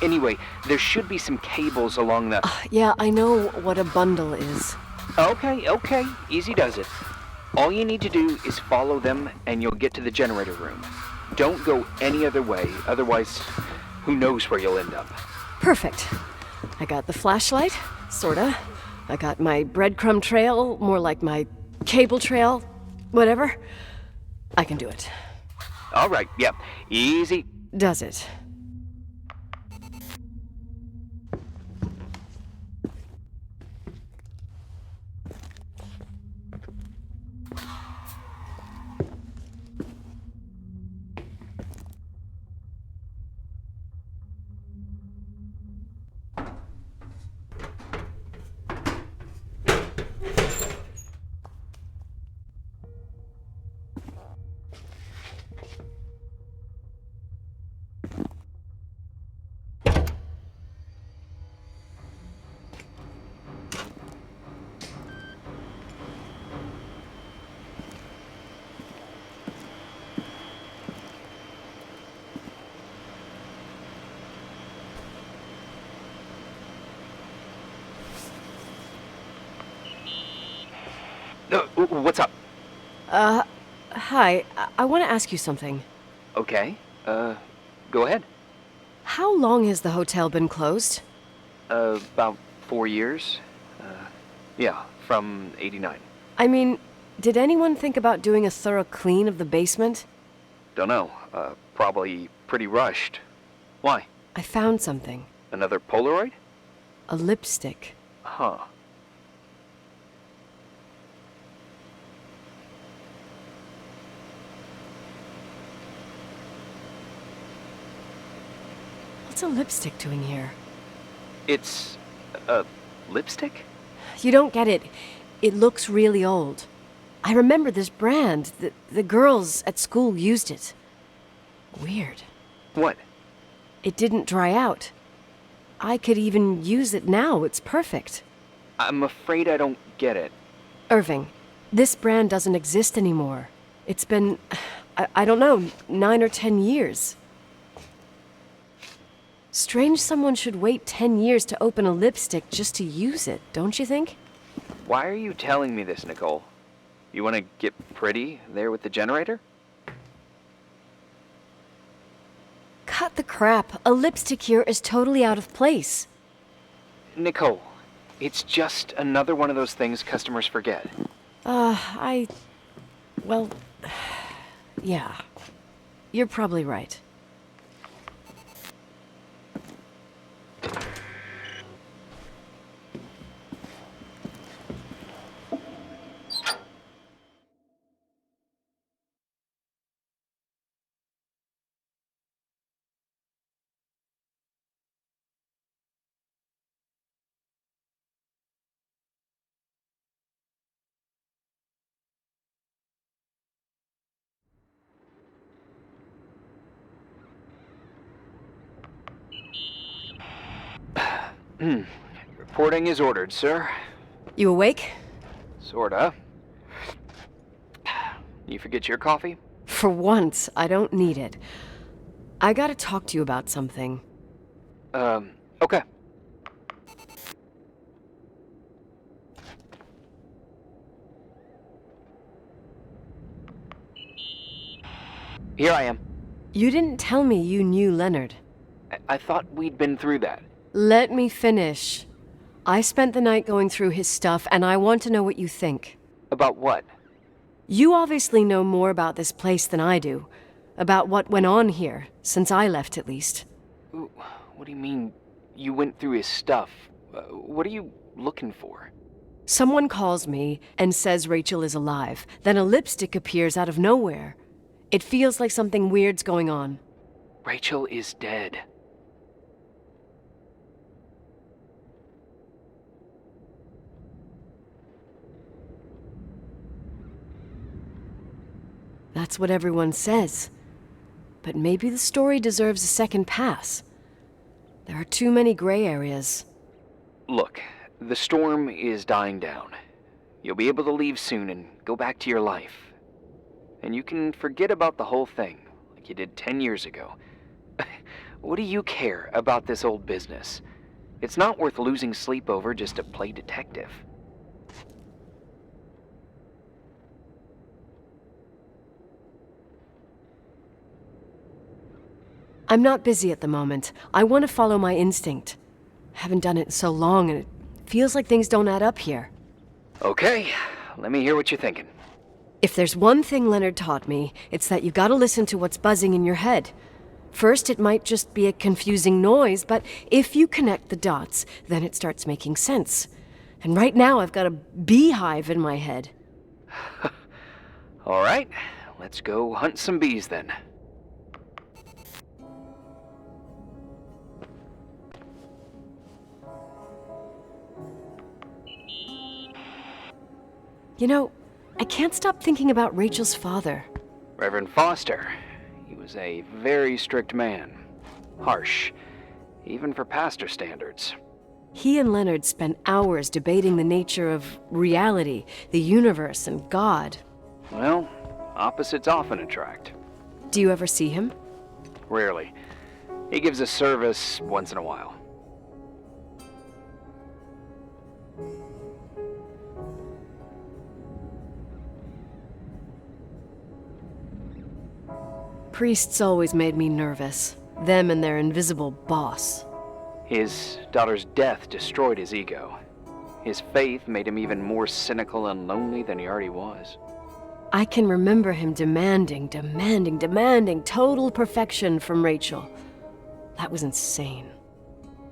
Anyway, there should be some cables along the...
Yeah, I know what a bundle is.
Okay, easy does it. All you need to do is follow them and you'll get to the generator room. Don't go any other way, otherwise, who knows where you'll end up.
Perfect. I got the flashlight, sorta. I got my breadcrumb trail, more like my cable trail, whatever. I can do it.
All right, yep, easy.
Does it?
What's up?
Hi. I want to ask you something.
Okay, go ahead.
How long has the hotel been closed?
About 4 years. Yeah, from 89.
I mean, did anyone think about doing a thorough clean of the basement?
Don't know, probably pretty rushed. Why?
I found something.
Another Polaroid?
A lipstick.
Huh.
What's a lipstick doing here?
It's a lipstick?
You don't get it. It looks really old. I remember this brand. The girls at school used it. Weird.
What?
It didn't dry out. I could even use it now. It's perfect.
I'm afraid I don't get it.
Irving, this brand doesn't exist anymore. It's been, I don't know, 9 or 10 years. Strange someone should wait 10 years to open a lipstick just to use it, don't you think?
Why are you telling me this, Nicole? You want to get pretty there with the generator?
Cut the crap. A lipstick here is totally out of place.
Nicole, it's just another one of those things customers forget.
Well, yeah. You're probably right.
Reporting is ordered, sir.
You awake?
Sorta. You forget your coffee?
For once, I don't need it. I gotta talk to you about something.
Okay. Here I am.
You didn't tell me you knew Leonard.
I thought we'd been through that.
Let me finish. I spent the night going through his stuff, and I want to know what you think.
About what?
You obviously know more about this place than I do. About what went on here, since I left at least.
What do you mean, you went through his stuff? What are you looking for?
Someone calls me and says Rachel is alive. Then a lipstick appears out of nowhere. It feels like something weird's going on.
Rachel is dead.
That's what everyone says. But maybe the story deserves a second pass. There are too many gray areas.
Look, the storm is dying down. You'll be able to leave soon and go back to your life. And you can forget about the whole thing, like you did 10 years ago. What do you care about this old business? It's not worth losing sleep over just to play detective.
I'm not busy at the moment. I want to follow my instinct. Haven't done it in so long, and it feels like things don't add up here.
Okay, let me hear what you're thinking.
If there's one thing Leonard taught me, it's that you gotta listen to what's buzzing in your head. First, it might just be a confusing noise, but if you connect the dots, then it starts making sense. And right now, I've got a beehive in my head.
All right, let's go hunt some bees then.
You know, I can't stop thinking about Rachel's father.
Reverend Foster. He was a very strict man. Harsh, even for pastor standards.
He and Leonard spent hours debating the nature of reality, the universe, and God.
Well, opposites often attract.
Do you ever see him?
Rarely. He gives a service once in a while.
Priests always made me nervous. Them and their invisible boss.
His daughter's death destroyed his ego. His faith made him even more cynical and lonely than he already was.
I can remember him demanding total perfection from Rachel. That was insane.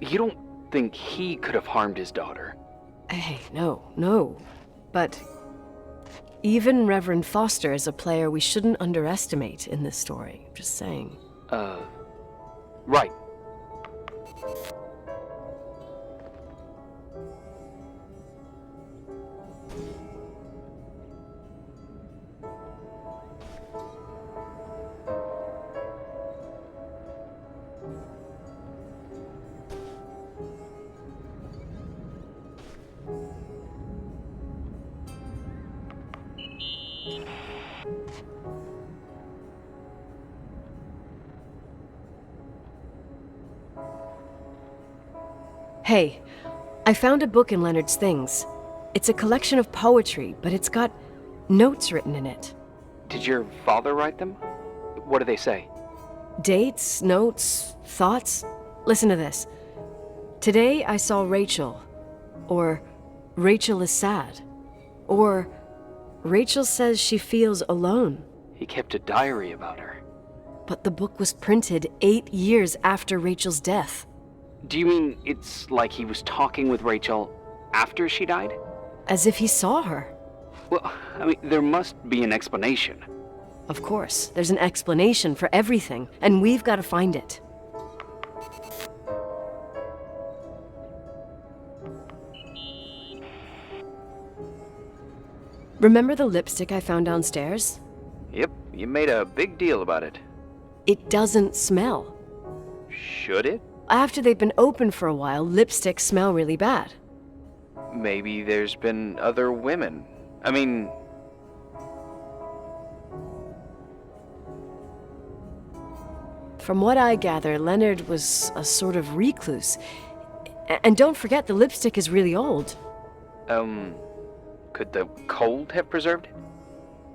You don't think he could have harmed his daughter?
Hey, no. But even Reverend Foster is a player we shouldn't underestimate in this story. Just saying.
Right.
Hey, I found a book in Leonard's things. It's a collection of poetry, but it's got notes written in it.
Did your father write them? What do they say?
Dates, notes, thoughts. Listen to this. Today I saw Rachel. Or Rachel is sad. Or Rachel says she feels alone.
He kept a diary about her.
But the book was printed 8 years after Rachel's death.
Do you mean it's like he was talking with Rachel after she died?
As if he saw her.
Well, I mean, there must be an explanation.
Of course, there's an explanation for everything, and we've got to find it. Remember the lipstick I found downstairs?
Yep, you made a big deal about it.
It doesn't smell.
Should it?
After they've been open for a while, lipsticks smell really bad.
Maybe there's been other women. I mean...
From what I gather, Leonard was a sort of recluse. And don't forget, the lipstick is really old.
Could the cold have preserved it?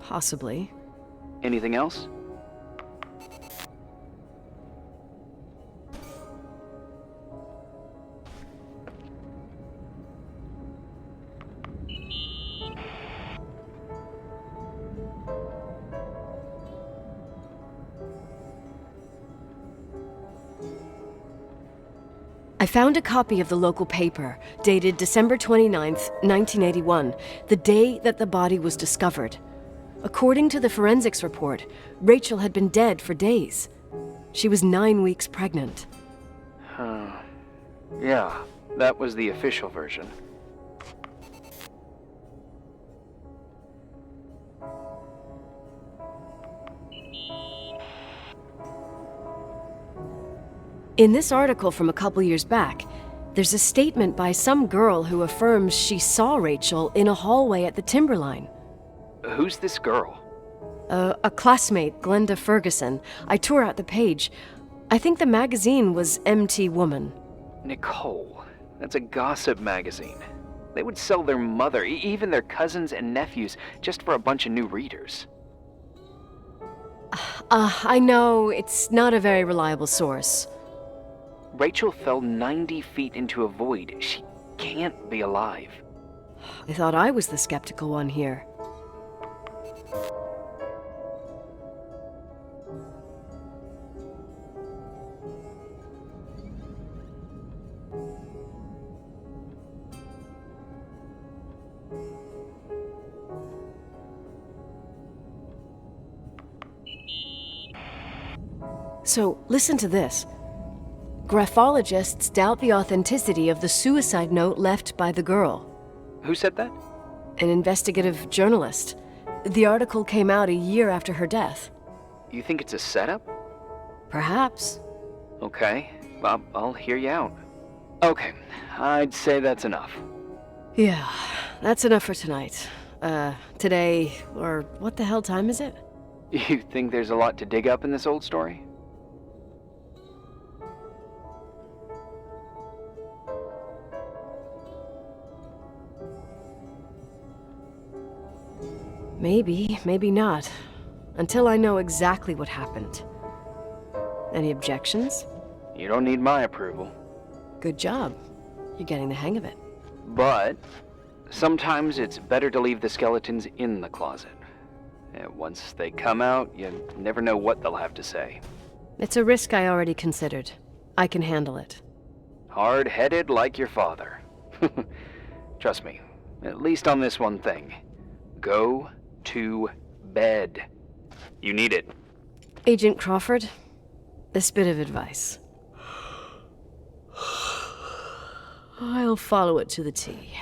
Possibly.
Anything else?
I found a copy of the local paper, dated December 29th, 1981, the day that the body was discovered. According to the forensics report, Rachel had been dead for days. She was 9 weeks pregnant.
Yeah, that was the official version.
In this article from a couple years back, there's a statement by some girl who affirms she saw Rachel in a hallway at the Timberline.
Who's this girl?
A classmate, Glenda Ferguson. I tore out the page. I think the magazine was MT Woman.
Nicole. That's a gossip magazine. They would sell their mother, even their cousins and nephews, just for a bunch of new readers.
I know, it's not a very reliable source.
Rachel fell 90 feet into a void. She can't be alive.
I thought I was the skeptical one here. So, listen to this. Graphologists doubt the authenticity of the suicide note left by the girl.
Who said that?
An investigative journalist. The article came out a year after her death.
You think it's a setup?
Perhaps.
Okay, I'll hear you out. Okay, I'd say that's enough.
Yeah, that's enough for tonight. Today, or what the hell time is it?
You think there's a lot to dig up in this old story?
Maybe, maybe not. Until I know exactly what happened. Any objections?
You don't need my approval.
Good job. You're getting the hang of it.
But sometimes it's better to leave the skeletons in the closet. Once they come out, you never know what they'll have to say.
It's a risk I already considered. I can handle it.
Hard-headed like your father. Trust me, at least on this one thing. Go to bed. You need it.
Agent Crawford, this bit of advice. I'll follow it to the T.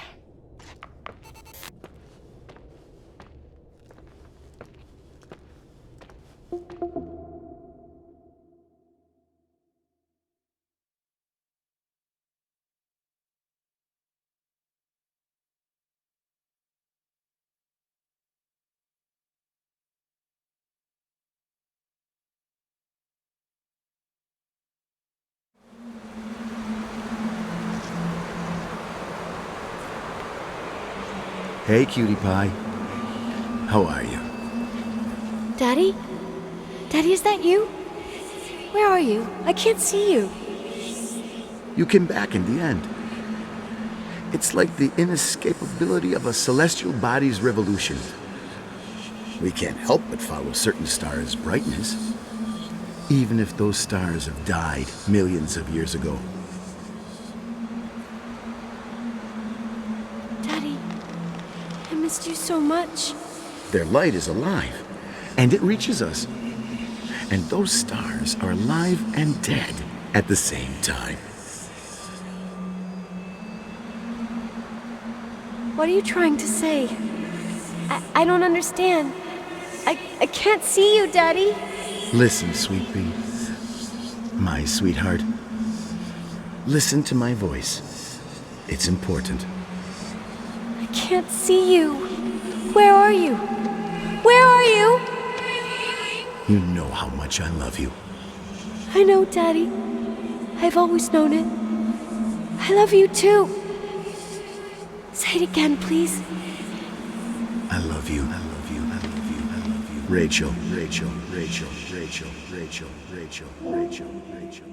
Hey, cutie pie. How are you?
Daddy? Daddy, is that you? Where are you? I can't see you.
You came back in the end. It's like the inescapability of a celestial body's revolution. We can't help but follow certain stars' brightness, even if those stars have died millions of years ago.
Daddy, I missed you so much.
Their light is alive, and it reaches us. And those stars are alive and dead at the same time.
What are you trying to say? I don't understand. I can't see you, Daddy.
Listen, sweet pea. My sweetheart. Listen to my voice. It's important.
I can't see you. Where are you? Where are you?
You know how much I love you.
I know, Daddy. I've always known it. I love you too. Say it again, please.
I love you. I love you. I love you. I love you. Rachel, Rachel, Rachel, Rachel, Rachel, Rachel, Rachel, Rachel.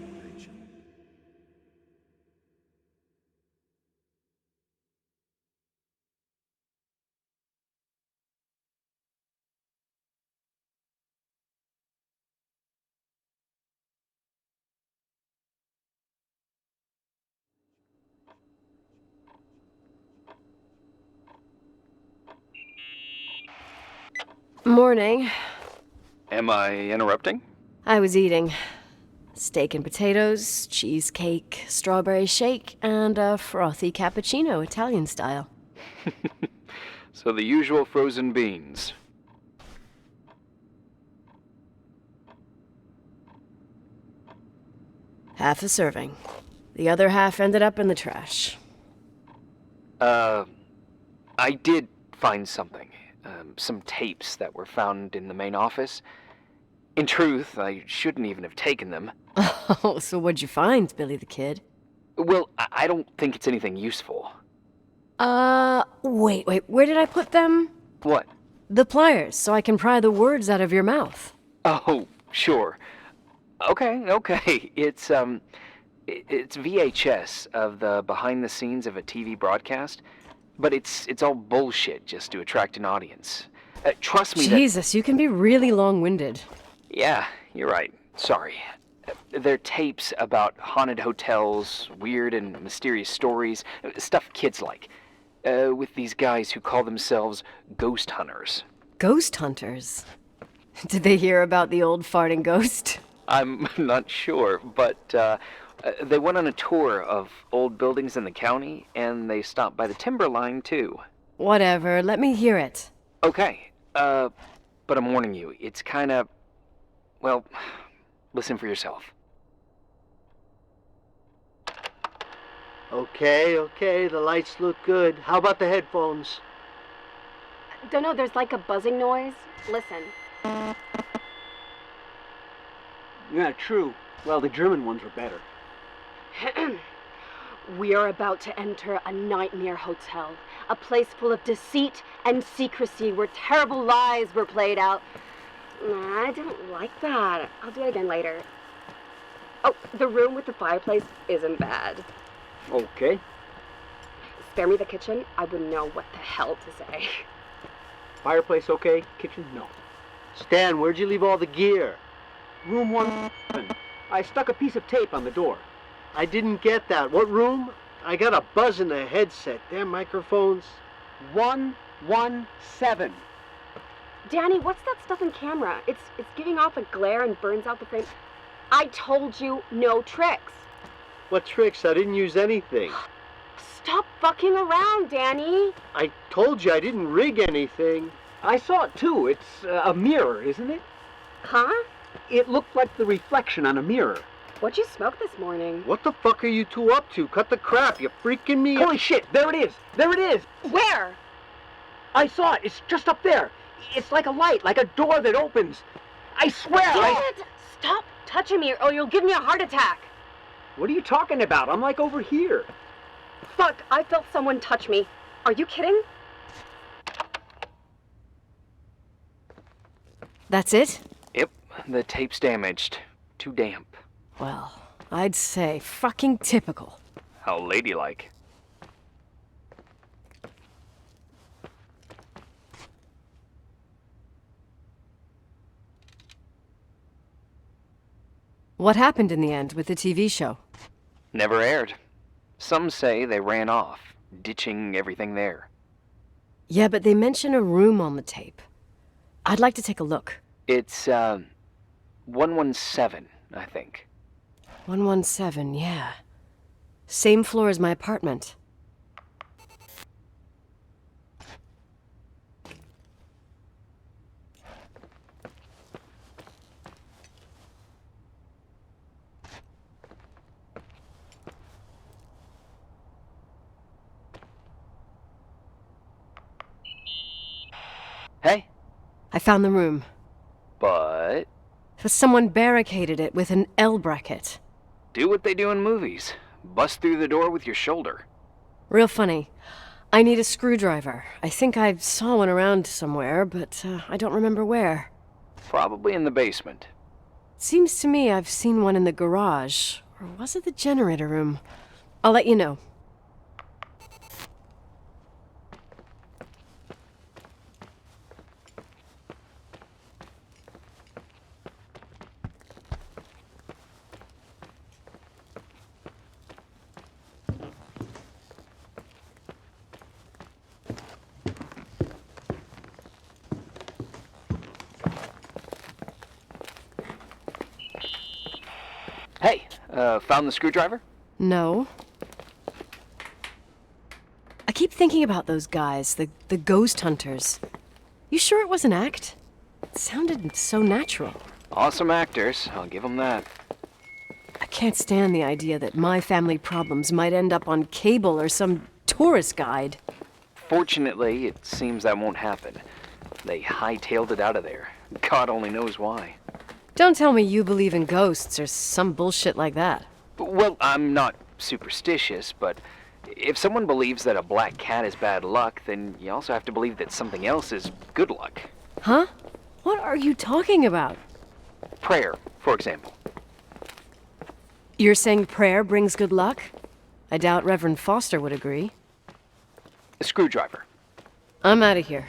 Morning.
Am I interrupting?
I was eating steak and potatoes, cheesecake, strawberry shake, and a frothy cappuccino, Italian style.
So the usual frozen beans.
Half a serving. The other half ended up in the trash.
I did find something. Some tapes that were found in the main office. In truth, I shouldn't even have taken them.
Oh, so what'd you find, Billy the Kid?
Well, I don't think it's anything useful.
Wait, where did I put them?
What?
The pliers, so I can pry the words out of your mouth.
Oh, sure. Okay. It's VHS of the behind the scenes of a TV broadcast, but it's all bullshit just to attract an audience. Trust me.
Jesus, you can be really long-winded.
Yeah, you're right. Sorry. They're tapes about haunted hotels, weird and mysterious stories, stuff kids like. With these guys who call themselves ghost hunters.
Ghost hunters? Did they hear about the old farting ghost?
I'm not sure, but they went on a tour of old buildings in the county, and they stopped by the timberline, too.
Whatever, let me hear it.
Okay, but I'm warning you, it's kinda... Well, listen for yourself.
Okay, the lights look good. How about the headphones?
Don't know, there's like a buzzing noise. Listen.
Yeah, true. Well, the German ones were better.
We are about to enter a nightmare hotel. A place full of deceit and secrecy where terrible lies were played out. Nah, I don't like that. I'll do it again later. Oh, the room with the fireplace isn't bad.
Okay.
Spare me the kitchen. I wouldn't know what the hell to say.
Fireplace okay? Kitchen? No. Stan, where'd you leave all the gear? Room 1. I stuck a piece of tape on the door. I didn't get that. What room? I got a buzz in the headset. Damn microphones. 117.
Danny, what's that stuff in camera? It's giving off a glare and burns out the frame. I told you no tricks.
What tricks? I didn't use anything.
Stop fucking around, Danny.
I told you I didn't rig anything. I saw it too. It's a mirror, isn't it?
Huh?
It looked like the reflection on a mirror.
What'd you smoke this morning?
What the fuck are you two up to? Cut the crap. You're freaking me out. Holy shit, there it is. There it is.
Where?
I saw it. It's just up there. It's like a light, like a door that opens. I swear.
Dad, stop touching me or you'll give me a heart attack.
What are you talking about? I'm like over here.
Fuck, I felt someone touch me. Are you kidding?
That's it?
Yep, the tape's damaged. Too damp.
Well, I'd say fucking typical.
How ladylike.
What happened in the end with the TV show?
Never aired. Some say they ran off, ditching everything there.
Yeah, but they mention a room on the tape. I'd like to take a look.
It's, 117, I think.
117, yeah. Same floor as my apartment.
Hey?
I found the room.
But...
But someone barricaded it with an L bracket.
do what they do in movies. Bust through the door with your shoulder.
Real funny. I need a screwdriver. I think I saw one around somewhere, but I don't remember where.
Probably in the basement.
Seems to me I've seen one in the garage. Or was it the generator room? I'll let you know.
Found the screwdriver?
No. I keep thinking about those guys, the ghost hunters. You sure it was an act? It sounded so natural.
Awesome actors, I'll give them that.
I can't stand the idea that my family problems might end up on cable or some tourist guide.
Fortunately, it seems that won't happen. They hightailed it out of there. God only knows why.
Don't tell me you believe in ghosts or some bullshit like that.
Well, I'm not superstitious, but if someone believes that a black cat is bad luck, then you also have to believe that something else is good luck.
Huh? What are you talking about?
Prayer, for example.
You're saying prayer brings good luck? I doubt Reverend Foster would agree.
A screwdriver.
I'm out of here.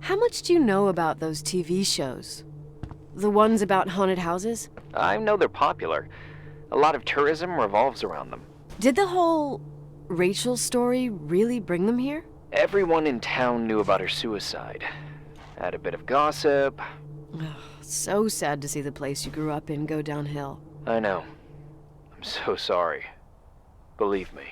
How much do you know about those TV shows? The ones about haunted houses?
I know they're popular. A lot of tourism revolves around them.
Did the whole Rachel story really bring them here?
Everyone in town knew about her suicide. Had a bit of gossip.
So sad to see the place you grew up in go downhill.
I know. I'm so sorry. Believe me.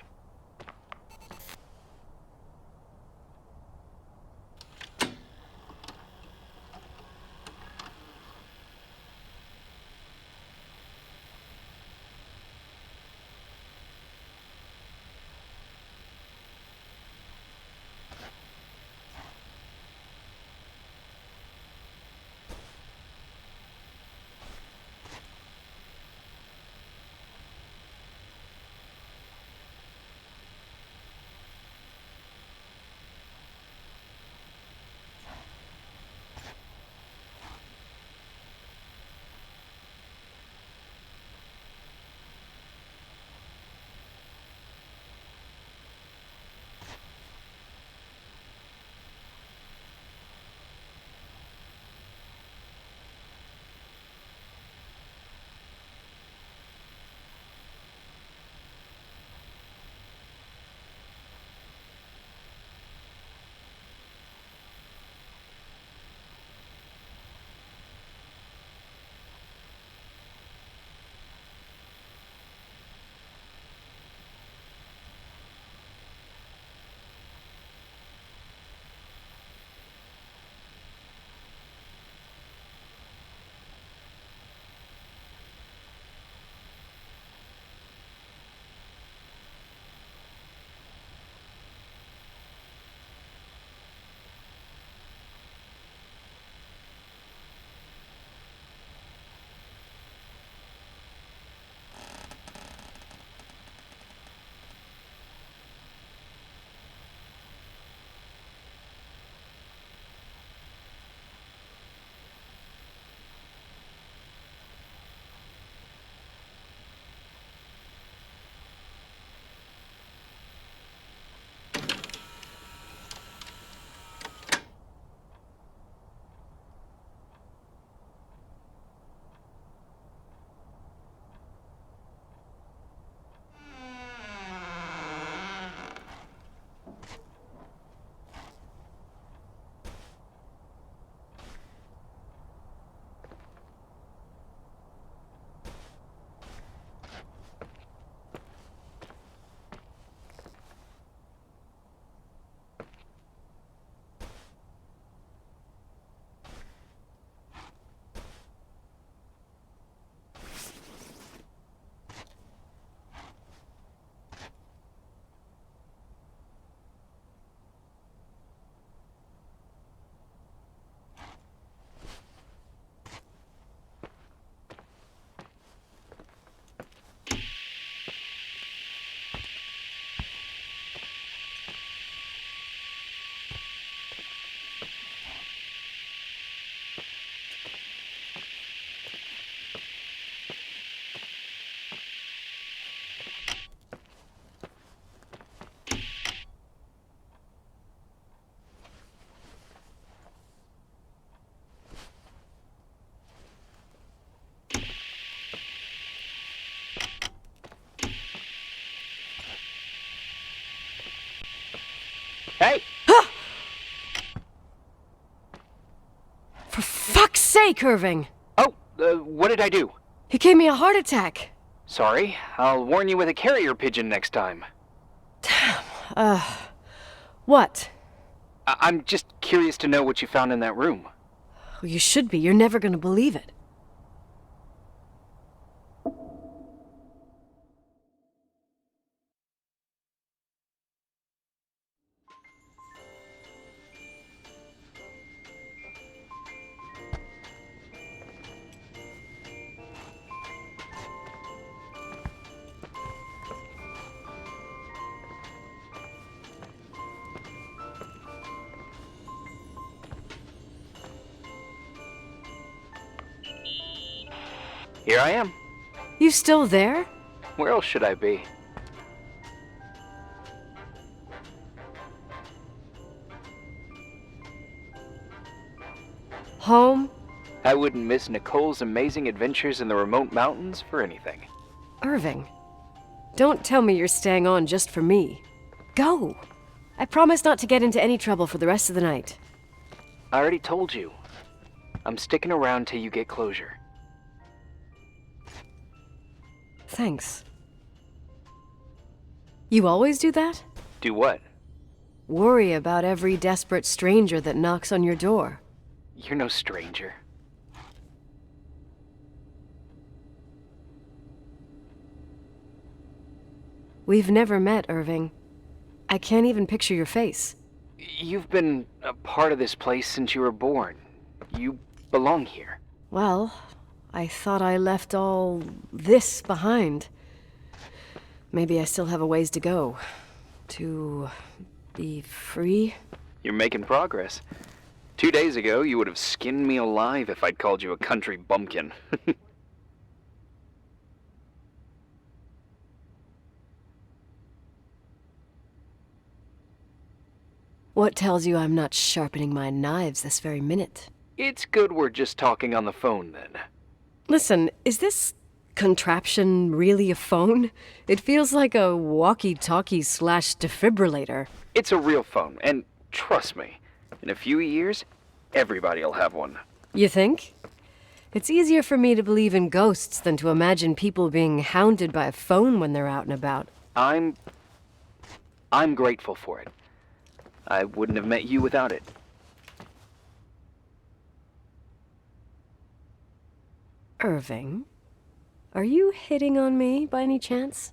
awake, Irving!
Oh, what did I do?
He gave me a heart attack.
Sorry, I'll warn you with a carrier pigeon next time.
What?
I'm just curious to know what you found in that room.
Well, you should be. You're never gonna believe it.
Here I am.
You still there?
Where else should I be?
Home?
I wouldn't miss Nicole's amazing adventures in the remote mountains for anything.
Irving, don't tell me you're staying on just for me. Go! I promise not to get into any trouble for the rest of the night.
I already told you. I'm sticking around till you get closure.
Thanks. You always do that?
Do what?
Worry about every desperate stranger that knocks on your door.
You're no stranger.
We've never met, Irving. I can't even picture your face.
You've been a part of this place since you were born. You belong here.
Well, I thought I left all this behind. Maybe I still have a ways to go. To be free?
You're making progress. 2 days ago, you would have skinned me alive if I'd called you a country bumpkin.
What tells you I'm not sharpening my knives this very minute?
It's good we're just talking on the phone, then.
Listen, is this contraption really a phone? It feels like a walkie-talkie / defibrillator.
It's a real phone, and trust me, in a few years, everybody'll have one.
You think? It's easier for me to believe in ghosts than to imagine people being hounded by a phone when they're out and about.
I'm grateful for it. I wouldn't have met you without it.
Irving, are you hitting on me by any chance?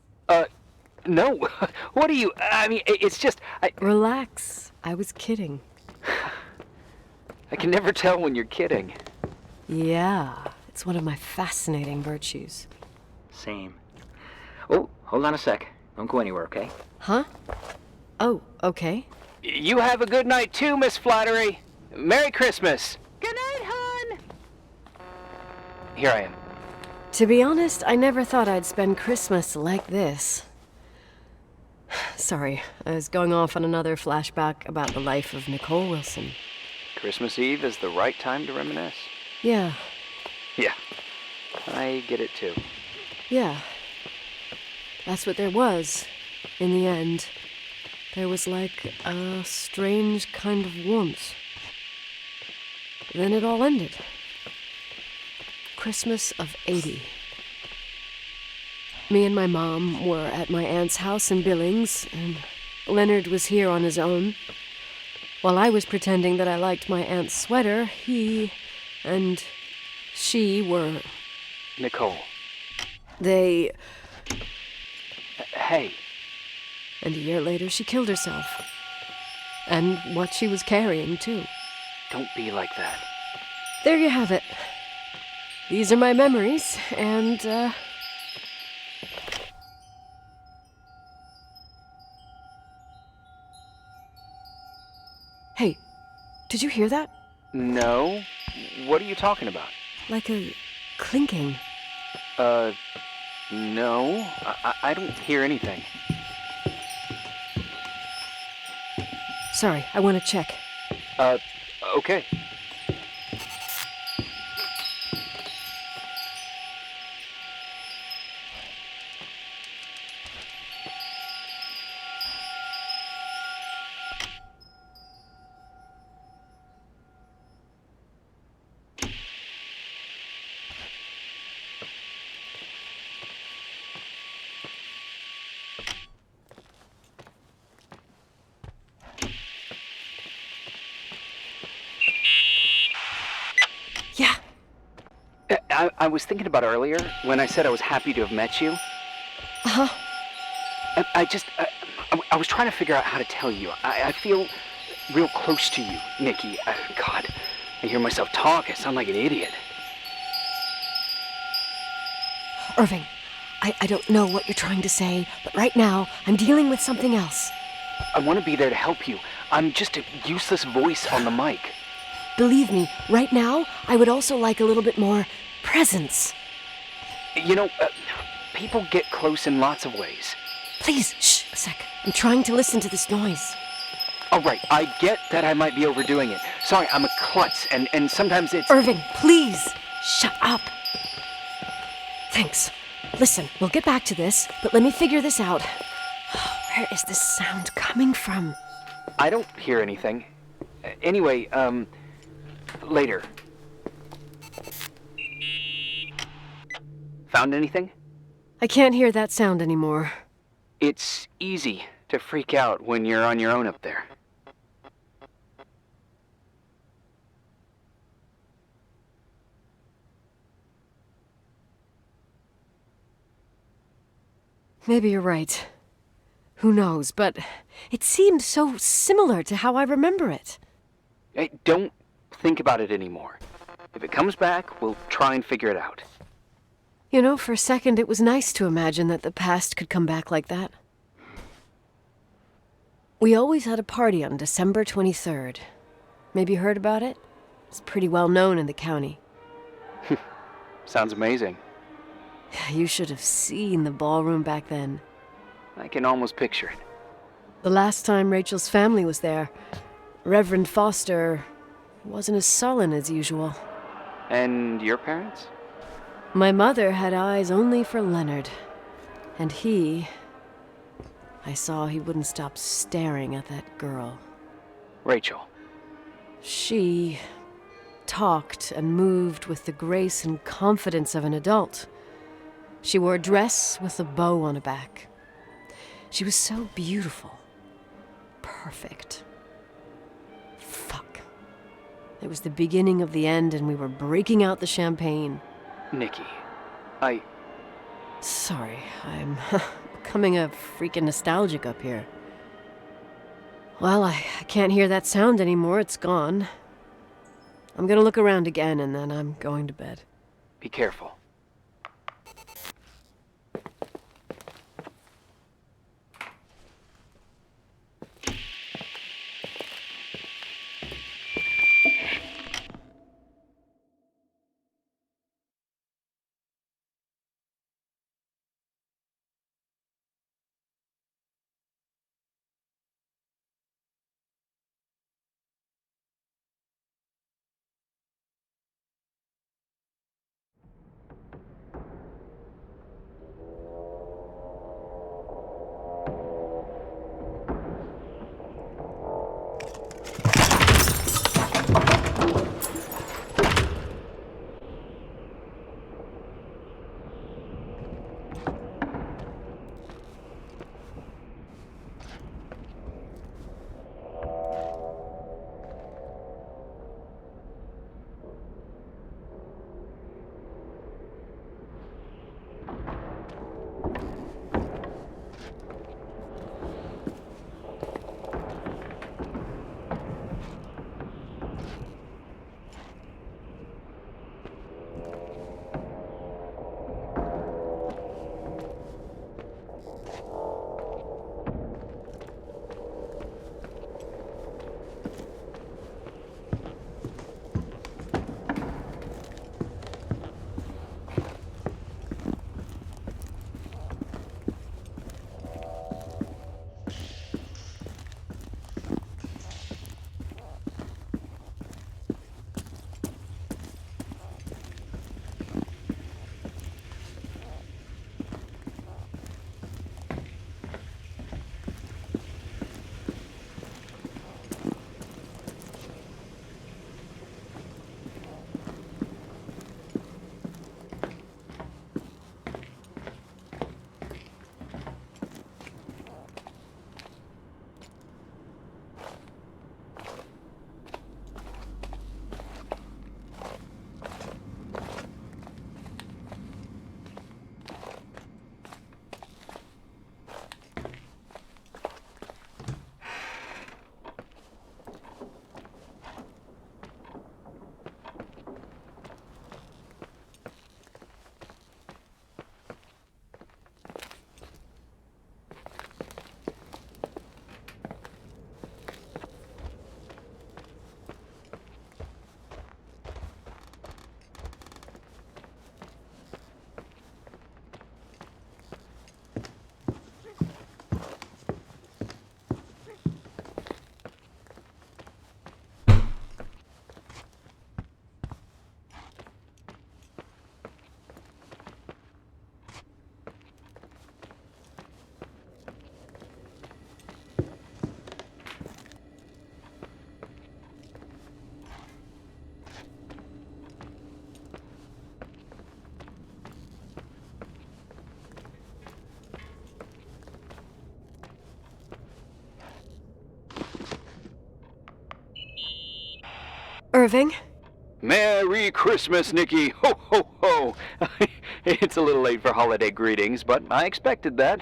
No. What are you... I mean, it's just...
Relax. I was kidding.
I can never tell when you're kidding.
Yeah, it's one of my fascinating virtues.
Same. Oh, hold on a sec. Don't go anywhere, okay?
Huh? Oh, okay.
You have a good night too, Miss Flattery. Merry Christmas.
Good night, hon.
Here I am.
To be honest, I never thought I'd spend Christmas like this. Sorry, I was going off on another flashback about the life of Nicole Wilson.
Christmas Eve is the right time to reminisce.
Yeah.
Yeah. I get it too.
Yeah. That's what there was, in the end. There was like a strange kind of warmth. Then it all ended. Christmas of '80. Me and my mom were at my aunt's house in Billings, and Leonard was here on his own. While I was pretending that I liked my aunt's sweater, he and she were...
Nicole.
They...
Hey.
And a year later, she killed herself. And what she was carrying, too.
Don't be like that.
There you have it. These are my memories, and, Hey, did you hear that?
No. What are you talking about?
Like a clinking.
No. I don't hear anything.
Sorry, I want to check.
Okay. I was thinking about earlier when I said I was happy to have met you.
Uh-huh.
I was trying to figure out how to tell you. I feel real close to you, Nikki. God, I hear myself talk. I sound like an idiot.
Irving, I don't know what you're trying to say, but right now, I'm dealing with something else.
I want to be there to help you. I'm just a useless voice on the mic.
Believe me, right now, I would also like a little bit more presence.
You know, people get close in lots of ways.
Please, shh, a sec. I'm trying to listen to this noise.
All right, I get that I might be overdoing it. Sorry, I'm a klutz, and sometimes it's...
Irving, please, shut up. Thanks. Listen, we'll get back to this, but let me figure this out. Where is this sound coming from?
I don't hear anything. Anyway, later. Found anything?
I can't hear that sound anymore.
It's easy to freak out when you're on your own up there.
Maybe you're right. Who knows, but it seemed so similar to how I remember it.
Hey, don't think about it anymore. If it comes back, we'll try and figure it out.
You know, for a second it was nice to imagine that the past could come back like that. We always had a party on December 23rd. Maybe you heard about it? It's pretty well known in the county.
Sounds amazing.
You should have seen the ballroom back then.
I can almost picture it.
The last time Rachel's family was there, Reverend Foster wasn't as sullen as usual.
And your parents?
My mother had eyes only for Leonard. And I saw he wouldn't stop staring at that girl.
Rachel.
She talked and moved with the grace and confidence of an adult. She wore a dress with a bow on her back. She was so beautiful. Perfect. Fuck. It was the beginning of the end, and we were breaking out the champagne.
Nikki,
Sorry, I'm becoming a freaking nostalgic up here. Well, I can't hear that sound anymore. It's gone. I'm gonna look around again, and then I'm going to bed.
Be careful.
Irving?
Merry Christmas, Nikki! Ho, ho, ho! It's a little late for holiday greetings, but I expected that.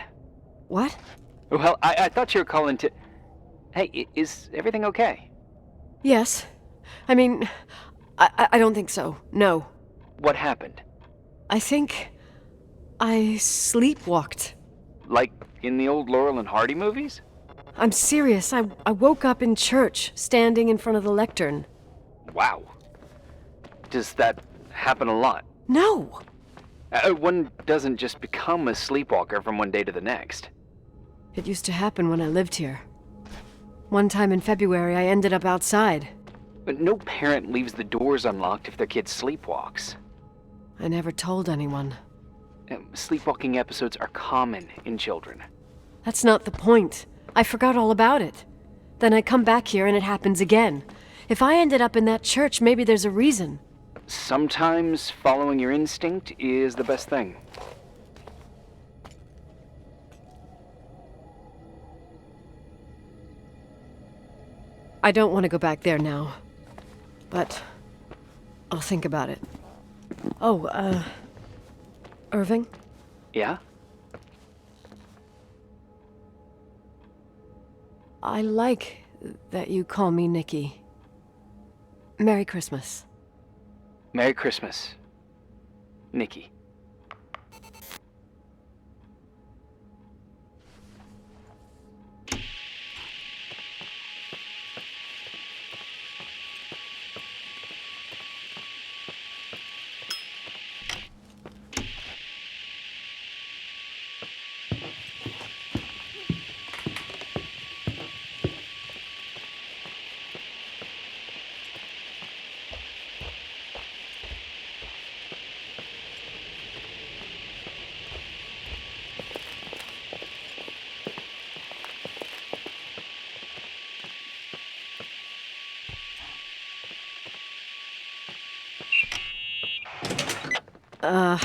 What?
Well, I thought you were calling to... Hey, is everything okay?
Yes. I mean, I don't think so. No.
What happened?
I think I sleepwalked.
Like in the old Laurel and Hardy movies?
I'm serious. I woke up in church, standing in front of the lectern.
Wow. Does that happen a lot?
No.
One doesn't just become a sleepwalker from one day to the next.
It used to happen when I lived here. One time in February, I ended up outside.
But no parent leaves the doors unlocked if their kid sleepwalks.
I never told anyone.
Sleepwalking episodes are common in children.
That's not the point. I forgot all about it. Then I come back here and it happens again. If I ended up in that church, maybe there's a reason.
Sometimes following your instinct is the best thing.
I don't want to go back there now. But I'll think about it. Oh, Irving?
Yeah?
I like that you call me Nikki. Merry Christmas.
Merry Christmas, Nikki.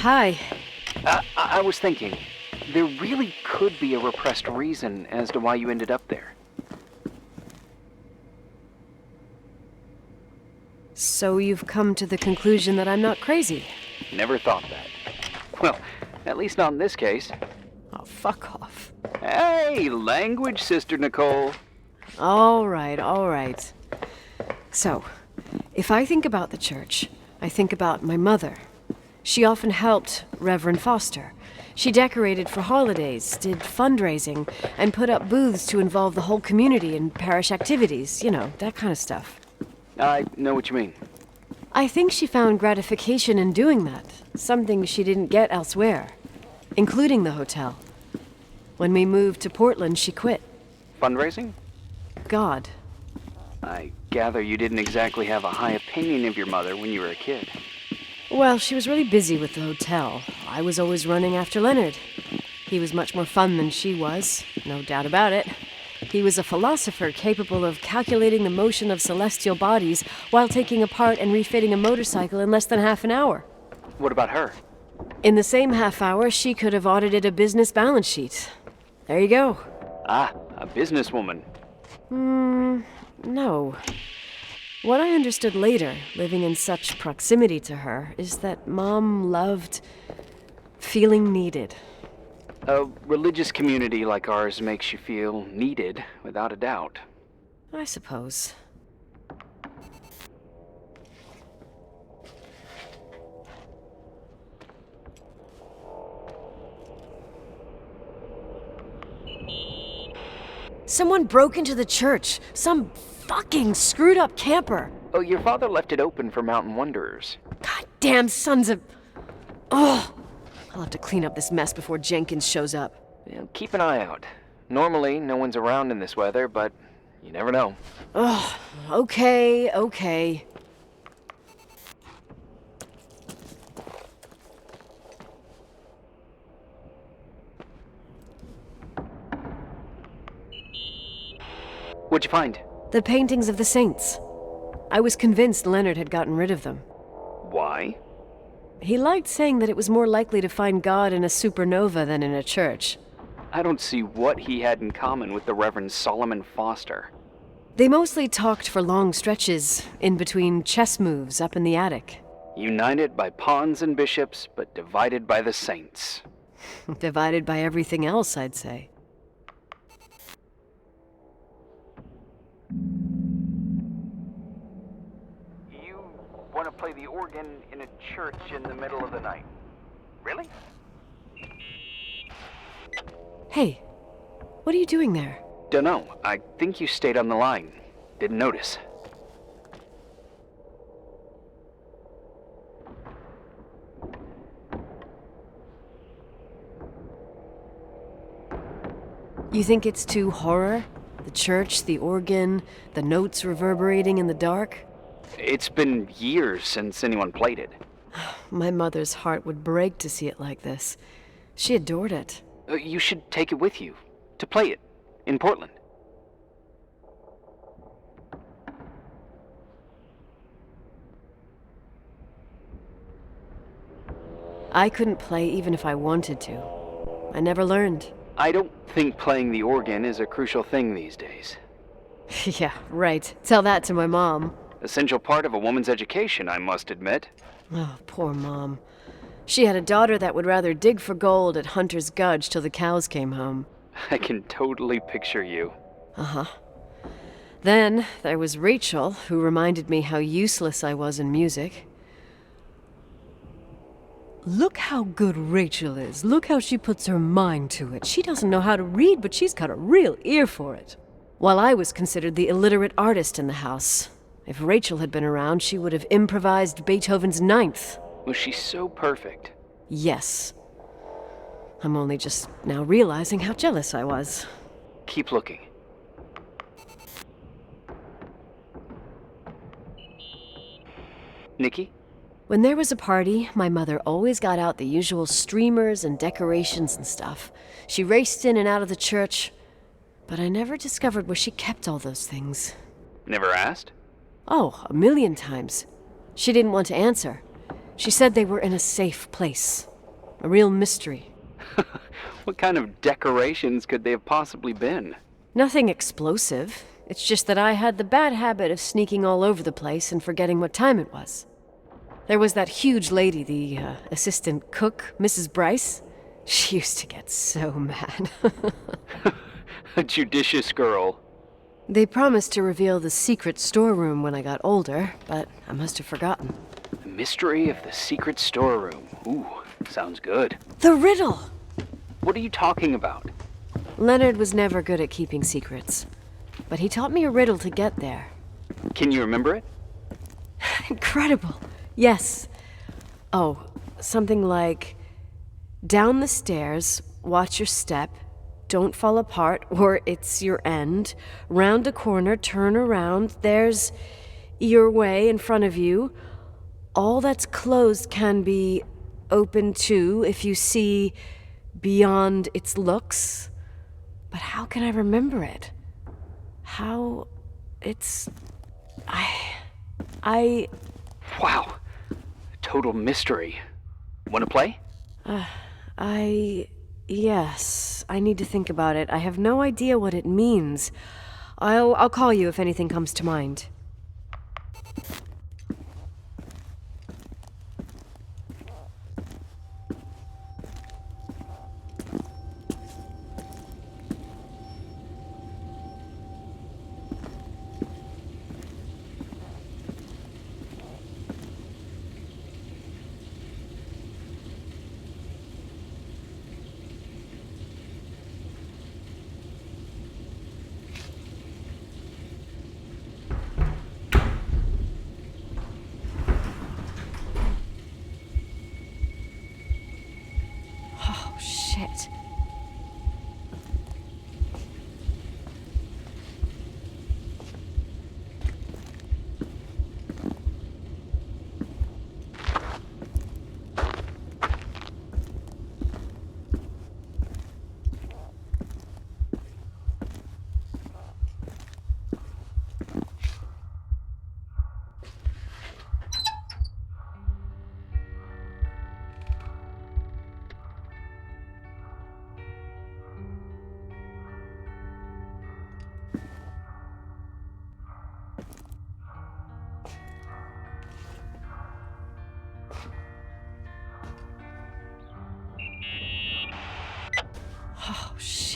Hi.
I was thinking, there really could be a repressed reason as to why you ended up there.
So you've come to the conclusion that I'm not crazy?
Never thought that. Well, at least not in this case.
Oh, fuck off.
Hey, language, Sister Nicole.
All right. So, if I think about the church, I think about my mother. She often helped Reverend Foster. She decorated for holidays, did fundraising, and put up booths to involve the whole community in parish activities, you know, that kind of stuff.
I know what you mean.
I think she found gratification in doing that, something she didn't get elsewhere, including the hotel. When we moved to Portland, she quit.
Fundraising?
God.
I gather you didn't exactly have a high opinion of your mother when you were a kid.
Well, she was really busy with the hotel. I was always running after Leonard. He was much more fun than she was, no doubt about it. He was a philosopher capable of calculating the motion of celestial bodies while taking apart and refitting a motorcycle in less than half an hour.
What about her?
In the same half hour, she could have audited a business balance sheet. There you go.
Ah, a businesswoman.
No. What I understood later, living in such proximity to her, is that Mom loved feeling needed.
A religious community like ours makes you feel needed, without a doubt.
I suppose. Someone broke into the church. Some fucking screwed up camper.
Oh, your father left it open for mountain wanderers.
Goddamn sons of... Oh! I'll have to clean up this mess before Jenkins shows up.
Yeah, keep an eye out. Normally, no one's around in this weather, but you never know.
Ugh, okay.
What'd you find?
The paintings of the saints. I was convinced Leonard had gotten rid of them.
Why?
He liked saying that it was more likely to find God in a supernova than in a church.
I don't see what he had in common with the Reverend Solomon Foster.
They mostly talked for long stretches, in between chess moves up in the attic.
United by pawns and bishops, but divided by the saints.
Divided by everything else, I'd say.
You want to play the organ in a church in the middle of the night? Really?
Hey, what are you doing there?
Dunno. I think you stayed on the line. Didn't notice.
You think it's too horror? The church, the organ, the notes reverberating in the dark?
It's been years since anyone played it.
My mother's heart would break to see it like this. She adored it.
You should take it with you. To play it. In Portland.
I couldn't play even if I wanted to. I never learned.
I don't think playing the organ is a crucial thing these days.
Yeah, right. Tell that to my mom.
Essential part of a woman's education, I must admit.
Oh, poor Mom. She had a daughter that would rather dig for gold at Hunter's Gulch till the cows came home.
I can totally picture you.
Uh-huh. Then there was Rachel, who reminded me how useless I was in music. Look how good Rachel is. Look how she puts her mind to it. She doesn't know how to read, but she's got a real ear for it. While I was considered the illiterate artist in the house. If Rachel had been around, she would have improvised Beethoven's Ninth.
Was she so perfect?
Yes. I'm only just now realizing how jealous I was.
Keep looking. Nikki?
When there was a party, my mother always got out the usual streamers and decorations and stuff. She raced in and out of the church, but I never discovered where she kept all those things.
Never asked?
Oh, 1,000,000 times. She didn't want to answer. She said they were in a safe place. A real mystery.
What kind of decorations could they have possibly been?
Nothing explosive. It's just that I had the bad habit of sneaking all over the place and forgetting what time it was. There was that huge lady, the assistant cook, Mrs. Bryce. She used to get so mad.
A judicious girl.
They promised to reveal the secret storeroom when I got older, but I must have forgotten.
The mystery of the secret storeroom. Ooh, sounds good.
The riddle!
What are you talking about?
Leonard was never good at keeping secrets, but he taught me a riddle to get there.
Can you remember it?
Incredible. Yes. Oh, something like, down the stairs, watch your step, don't fall apart or it's your end, round a corner, turn around, there's your way in front of you. All that's closed can be open too if you see beyond its looks. But how can I remember it? How it's...
Wow. Total mystery. Want to play?
Yes. I need to think about it. I have no idea what it means. I'll call you if anything comes to mind.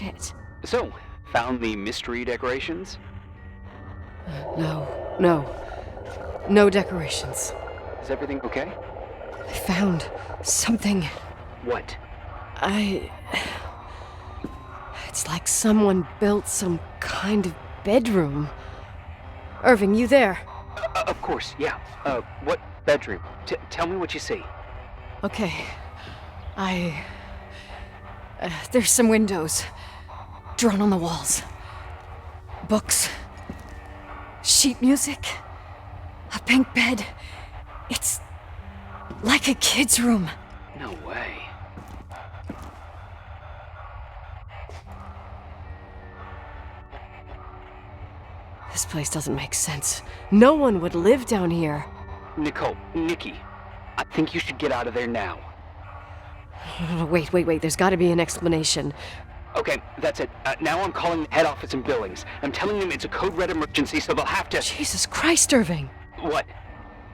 Shit.
So, found the mystery decorations?
No decorations.
Is everything okay?
I found something.
What?
It's like someone built some kind of bedroom. Irving, you there?
Of course, yeah. What bedroom? Tell me what you see.
Okay. There's some windows. Drawn on the walls. Books. Sheet music. A pink bed. It's like a kid's room.
No way.
This place doesn't make sense. No one would live down here.
Nicole, Nikki, I think you should get out of there now.
Wait. There's gotta be an explanation.
Okay, that's it. Now I'm calling the head office in Billings. I'm telling them it's a code red emergency, so they'll have to...
Jesus Christ, Irving.
What?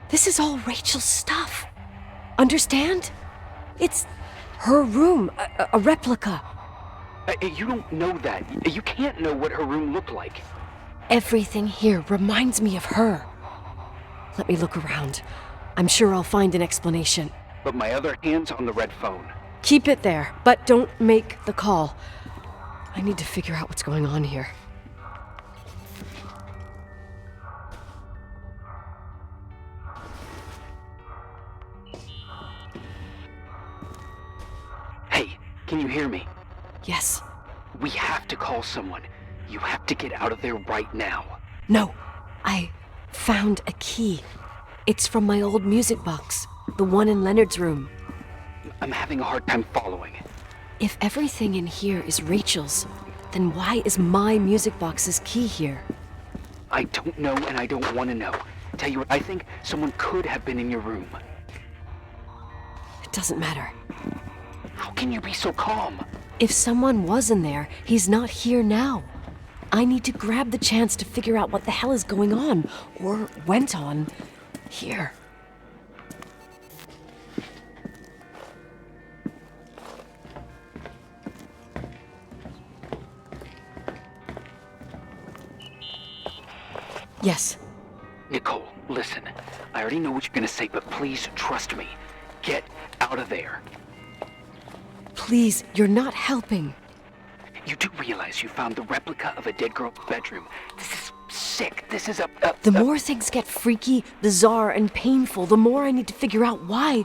This is all Rachel's stuff. Understand? It's her room, a replica.
You don't know that. You can't know what her room looked like.
Everything here reminds me of her. Let me look around. I'm sure I'll find an explanation.
But my other hand's on the red phone.
Keep it there, but don't make the call. I need to figure out what's going on here.
Hey, can you hear me?
Yes.
We have to call someone. You have to get out of there right now.
No, I found a key. It's from my old music box, the one in Leonard's room.
I'm having a hard time following.
If everything in here is Rachel's, then why is my music box's key here?
I don't know, and I don't want to know. Tell you what, I think someone could have been in your room.
It doesn't matter.
How can you be so calm?
If someone was in there, he's not here now. I need to grab the chance to figure out what the hell is going on, or went on, here. Yes.
Nicole, listen. I already know what you're gonna say, but please trust me. Get out of there.
Please, you're not helping.
You do realize you found the replica of a dead girl's bedroom. This is sick. This is
The more things get freaky, bizarre, and painful, the more I need to figure out why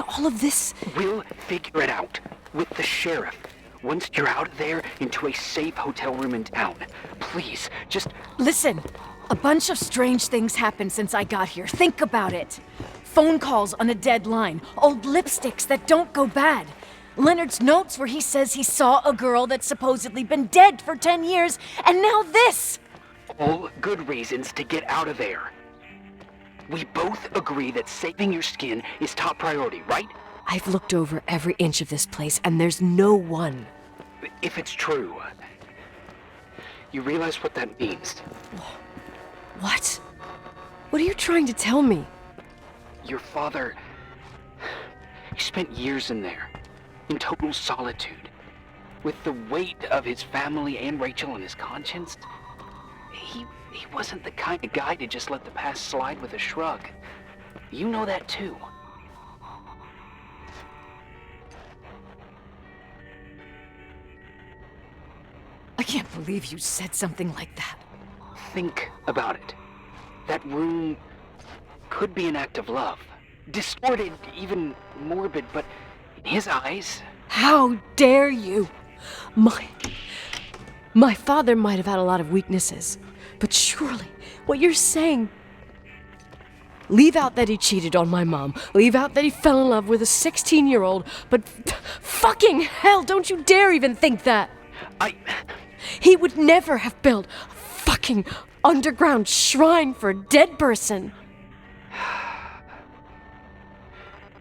all of this...
We'll figure it out. With the sheriff. Once you're out of there, into a safe hotel room in town. Please, just...
Listen! A bunch of strange things happened since I got here. Think about it. Phone calls on a dead line. Old lipsticks that don't go bad. Leonard's notes where he says he saw a girl that's supposedly been dead for 10 years, and now this!
All good reasons to get out of there. We both agree that saving your skin is top priority, right?
I've looked over every inch of this place, and there's no one.
If it's true, you realize what that means.
What? What are you trying to tell me?
Your father... He spent years in there, in total solitude. With the weight of his family and Rachel on his conscience, he wasn't the kind of guy to just let the past slide with a shrug. You know that too.
I can't believe you said something like that.
Think about it. That room could be an act of love. Distorted, even morbid, but in his eyes...
How dare you! My father might have had a lot of weaknesses, but surely what you're saying... Leave out that he cheated on my mom. Leave out that he fell in love with a 16-year-old, but fucking hell, don't you dare even think that! He would never have built a fucking underground shrine for a dead person.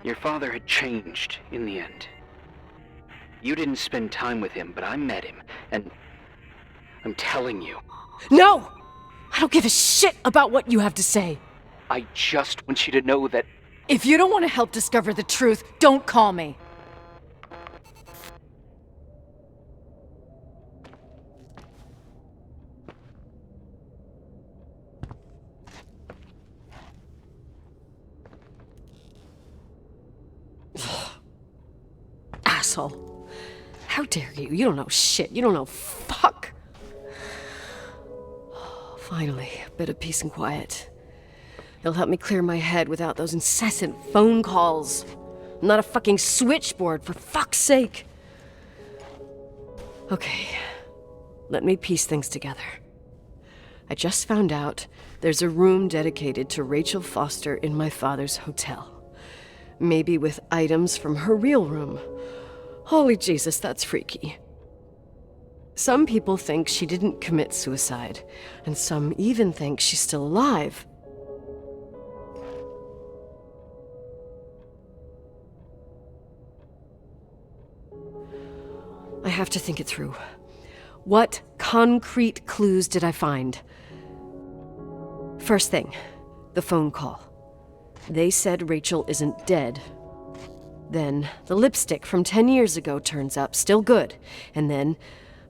Your father had changed in the end. You didn't spend time with him, but I met him, and I'm telling you.
No! I don't give a shit about what you have to say.
I just want you to know that...
If you don't want to help discover the truth, don't call me. asshole. How dare you? You don't know shit. You don't know fuck. Finally, a bit of peace and quiet. It'll help me clear my head without those incessant phone calls. I'm not a fucking switchboard, for fuck's sake. Okay, let me piece things together. I just found out there's a room dedicated to Rachel Foster in my father's hotel. Maybe with items from her real room. Holy Jesus, that's freaky. Some people think she didn't commit suicide, and some even think she's still alive. I have to think it through. What concrete clues did I find? First thing, the phone call. They said Rachel isn't dead. Then the lipstick from 10 years ago turns up, still good. And then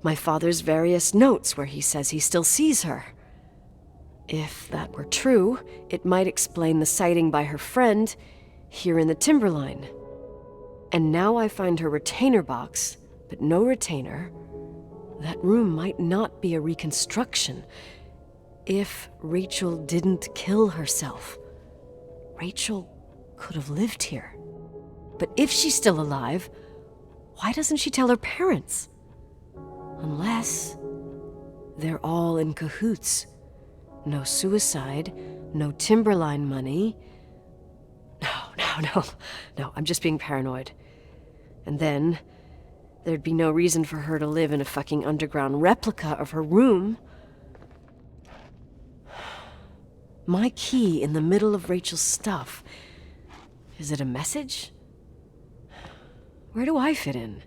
my father's various notes where he says he still sees her. If that were true, it might explain the sighting by her friend here in the Timberline. And now I find her retainer box, but no retainer. That room might not be a reconstruction. If Rachel didn't kill herself, Rachel could have lived here. But if she's still alive, why doesn't she tell her parents? Unless they're all in cahoots. No suicide, no Timberline money. No, I'm just being paranoid. And then there'd be no reason for her to live in a fucking underground replica of her room. My key in the middle of Rachel's stuff. Is it a message? Where do I fit in?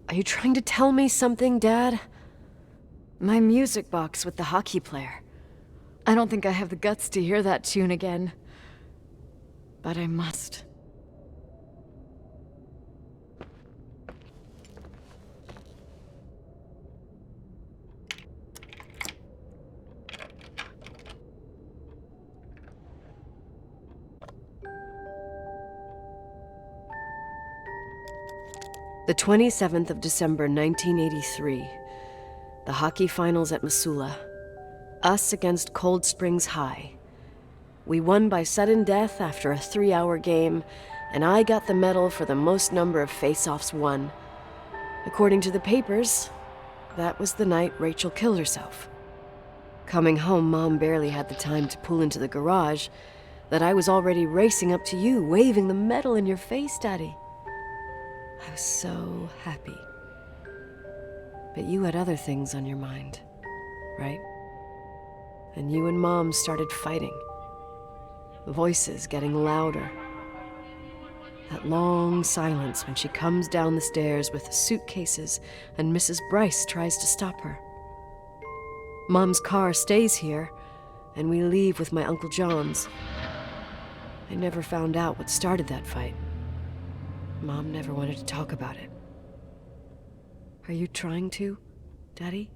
Are you trying to tell me something, Dad? My music box with the hockey player. I don't think I have the guts to hear that tune again. But I must. The 27th of December, 1983. The hockey finals at Missoula. Us against Cold Springs High. We won by sudden death after a 3-hour game, and I got the medal for the most number of face-offs won. According to the papers, that was the night Rachel killed herself. Coming home, Mom barely had the time to pull into the garage that I was already racing up to you, waving the medal in your face, Daddy. I was so happy. But you had other things on your mind, right? And you and Mom started fighting. Voices getting louder. That long silence when she comes down the stairs with the suitcases and Mrs. Bryce tries to stop her. Mom's car stays here, and we leave with my Uncle John's. I never found out what started that fight. Mom never wanted to talk about it. Are you trying to, Daddy?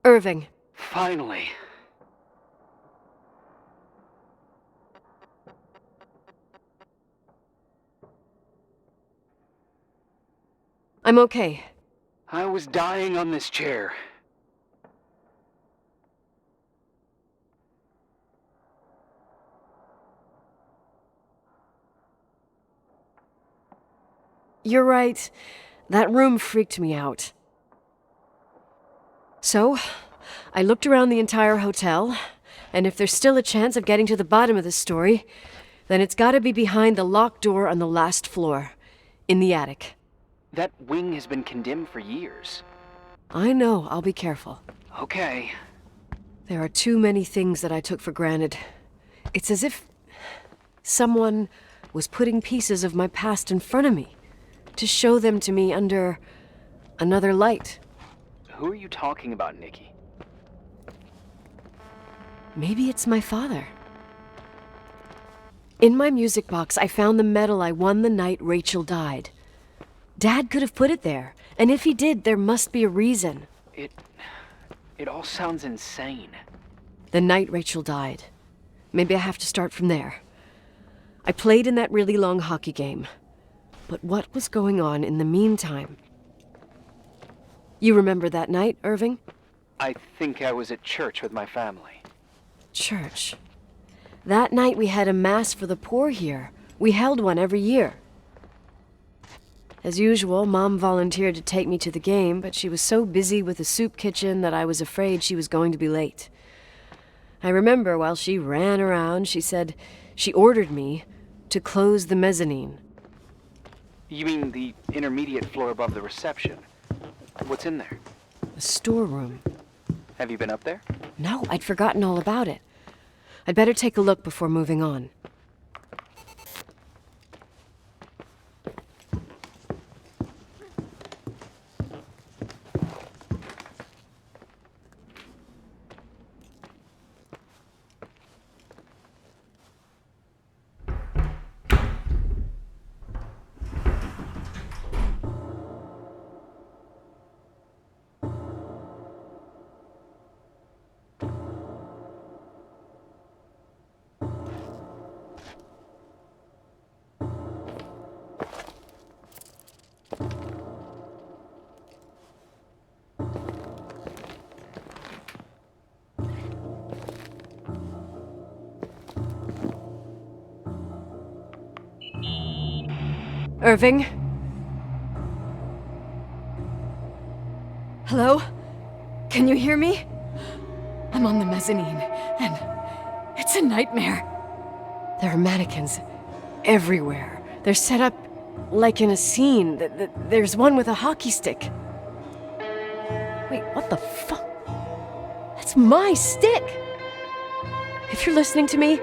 Irving.
Finally.
I'm okay.
I was dying on this chair.
You're right. That room freaked me out. So, I looked around the entire hotel, and if there's still a chance of getting to the bottom of this story, then it's gotta be behind the locked door on the last floor, in the attic.
That wing has been condemned for years.
I know, I'll be careful.
Okay.
There are too many things that I took for granted. It's as if someone was putting pieces of my past in front of me, to show them to me under another light.
Who are you talking about, Nikki?
Maybe it's my father. In my music box, I found the medal I won the night Rachel died. Dad could have put it there, and if he did, there must be a reason.
It all sounds insane.
The night Rachel died. Maybe I have to start from there. I played in that really long hockey game. But what was going on in the meantime? You remember that night, Irving?
I think I was at church with my family.
Church. That night we had a mass for the poor here. We held one every year. As usual, Mom volunteered to take me to the game, but she was so busy with the soup kitchen that I was afraid she was going to be late. I remember while she ran around, she said she ordered me to close the mezzanine.
You mean the intermediate floor above the reception? What's in there?
A storeroom.
Have you been up there?
No, I'd forgotten all about it. I'd better take a look before moving on. Irving? Hello? Can you hear me? I'm on the mezzanine, and it's a nightmare. There are mannequins everywhere. They're set up like in a scene. There's one with a hockey stick. Wait, what the fuck? That's my stick! If you're listening to me,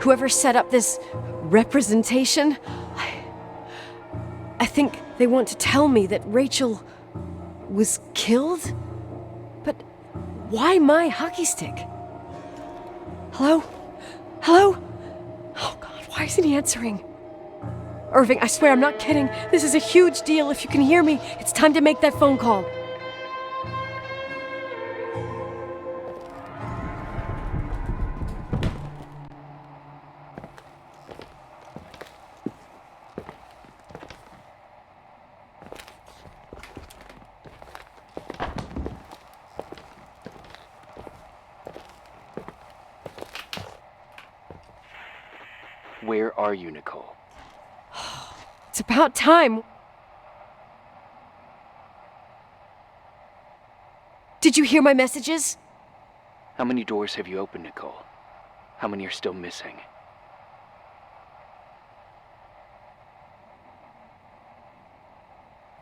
whoever set up this representation, I think they want to tell me that Rachel was killed? But why my hockey stick? Hello? Hello? Oh God, why isn't he answering? Irving, I swear I'm not kidding. This is a huge deal. If you can hear me, it's time to make that phone call.
Where are you, Nicole?
It's about time. Did you hear my messages?
How many doors have you opened, Nicole? How many are still missing?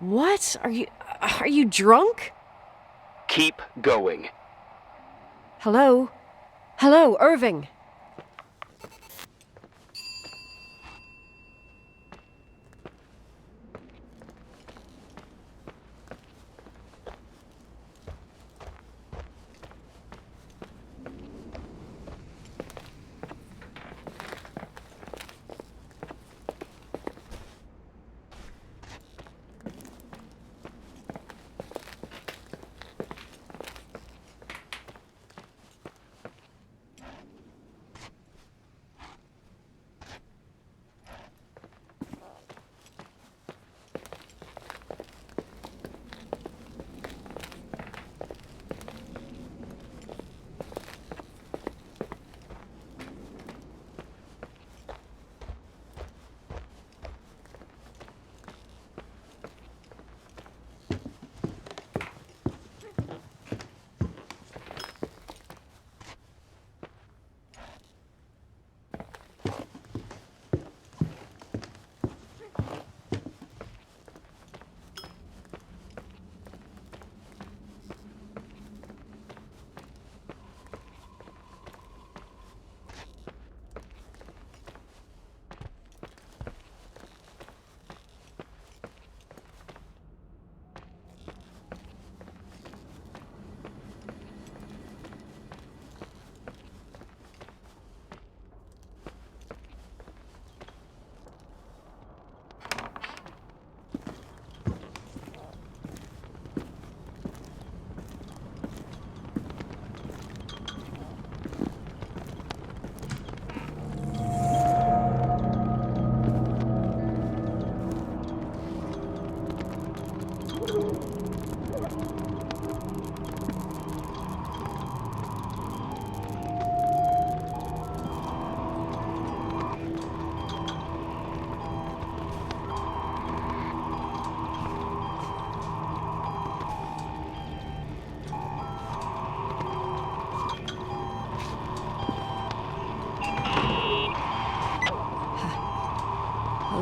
What? Are you drunk?
Keep going.
Hello? Hello, Irving.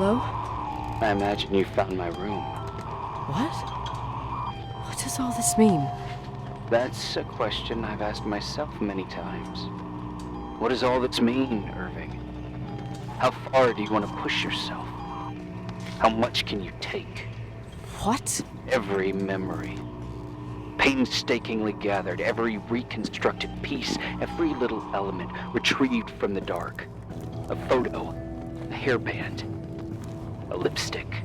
Hello?
I imagine you found my room.
What? What does all this mean?
That's a question I've asked myself many times. What does all this mean, Irving? How far do you want to push yourself? How much can you take?
What?
Every memory. Painstakingly gathered, every reconstructed piece, every little element retrieved from the dark. A photo, a hairband, a lipstick.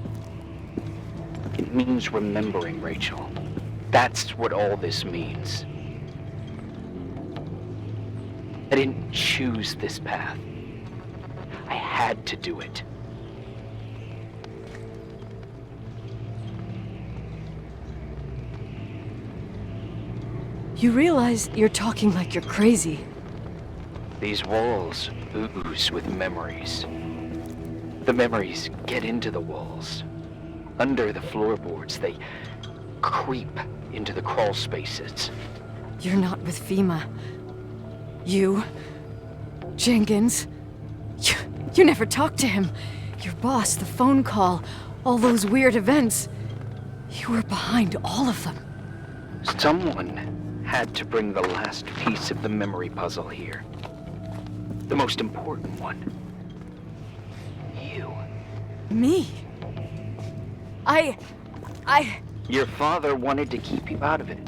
It means remembering, Rachel. That's what all this means. I didn't choose this path. I had to do it.
You realize you're talking like you're crazy.
These walls ooze with memories. The memories get into the walls. Under the floorboards, they creep into the crawl spaces.
You're not with FEMA. You... Jenkins... You never talked to him. Your boss, the phone call, all those weird events. You were behind all of them.
Someone had to bring the last piece of the memory puzzle here. The most important one. You.
Me?
Your father wanted to keep you out of it.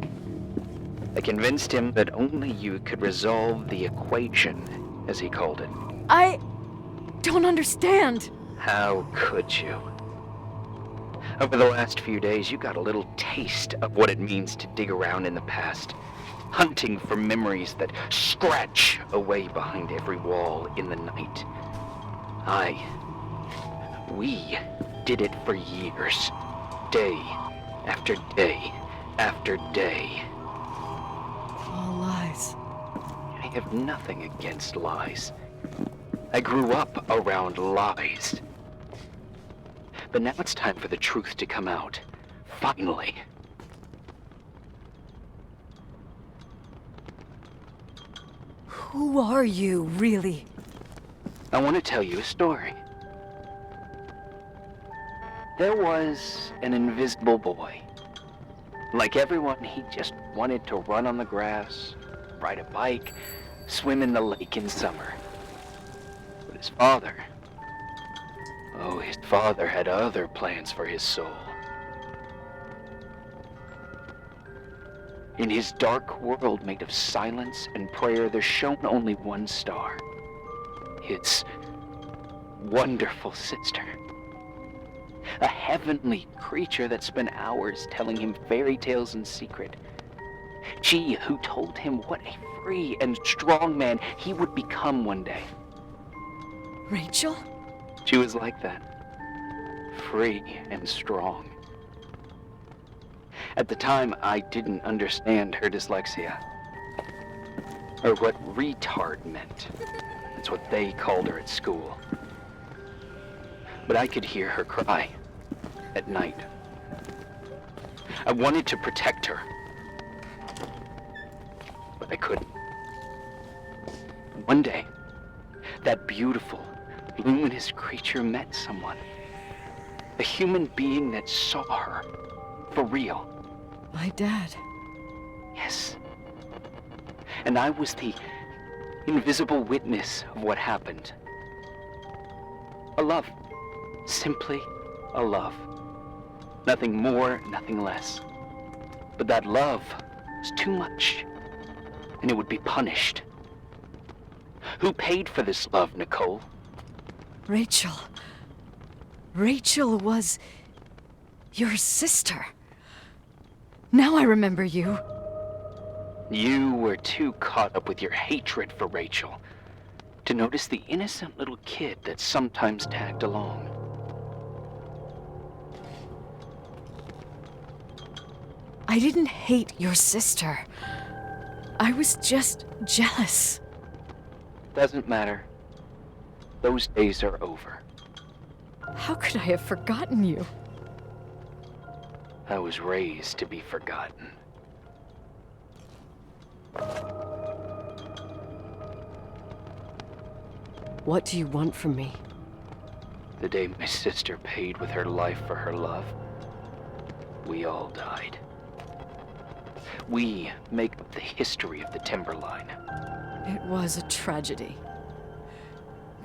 I convinced him that only you could resolve the equation, as he called it.
I don't understand.
How could you? Over the last few days, you got a little taste of what it means to dig around in the past, hunting for memories that scratch away behind every wall in the night. We did it for years, day after day after day.
All lies.
I have nothing against lies. I grew up around lies. But now it's time for the truth to come out. Finally.
Who are you, really?
I want to tell you a story. There was an invisible boy. Like everyone, he just wanted to run on the grass, ride a bike, swim in the lake in summer. But his father... oh, his father had other plans for his soul. In his dark world made of silence and prayer, there shone only one star. His wonderful sister. A heavenly creature that spent hours telling him fairy tales in secret. She who told him what a free and strong man he would become one day.
Rachel?
She was like that. Free and strong. At the time, I didn't understand her dyslexia. Or what retard meant. That's what they called her at school. But I could hear her cry at night. I wanted to protect her. But I couldn't. One day, that beautiful, luminous creature met someone. A human being that saw her. For real.
My dad.
Yes. And I was the invisible witness of what happened. A love. Simply a love. Nothing more, nothing less. But that love was too much, and it would be punished. Who paid for this love, Nicole?
Rachel. Rachel was your sister. Now I remember you.
You were too caught up with your hatred for Rachel to notice the innocent little kid that sometimes tagged along.
I didn't hate your sister. I was just jealous.
Doesn't matter. Those days are over.
How could I have forgotten you?
I was raised to be forgotten.
What do you want from me?
The day my sister paid with her life for her love, we all died. We make up the history of the Timberline.
It was a tragedy.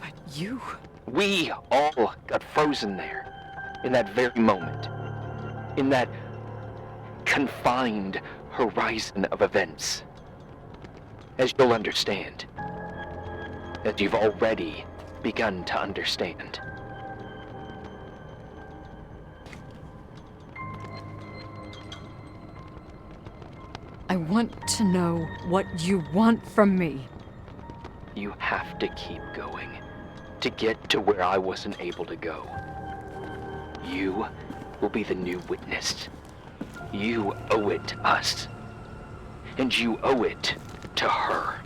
But you...
We all got frozen there, in that very moment. In that confined horizon of events. As you'll understand. As you've already begun to understand.
I want to know what you want from me.
You have to keep going to get to where I wasn't able to go. You will be the new witness. You owe it to us. And you owe it to her.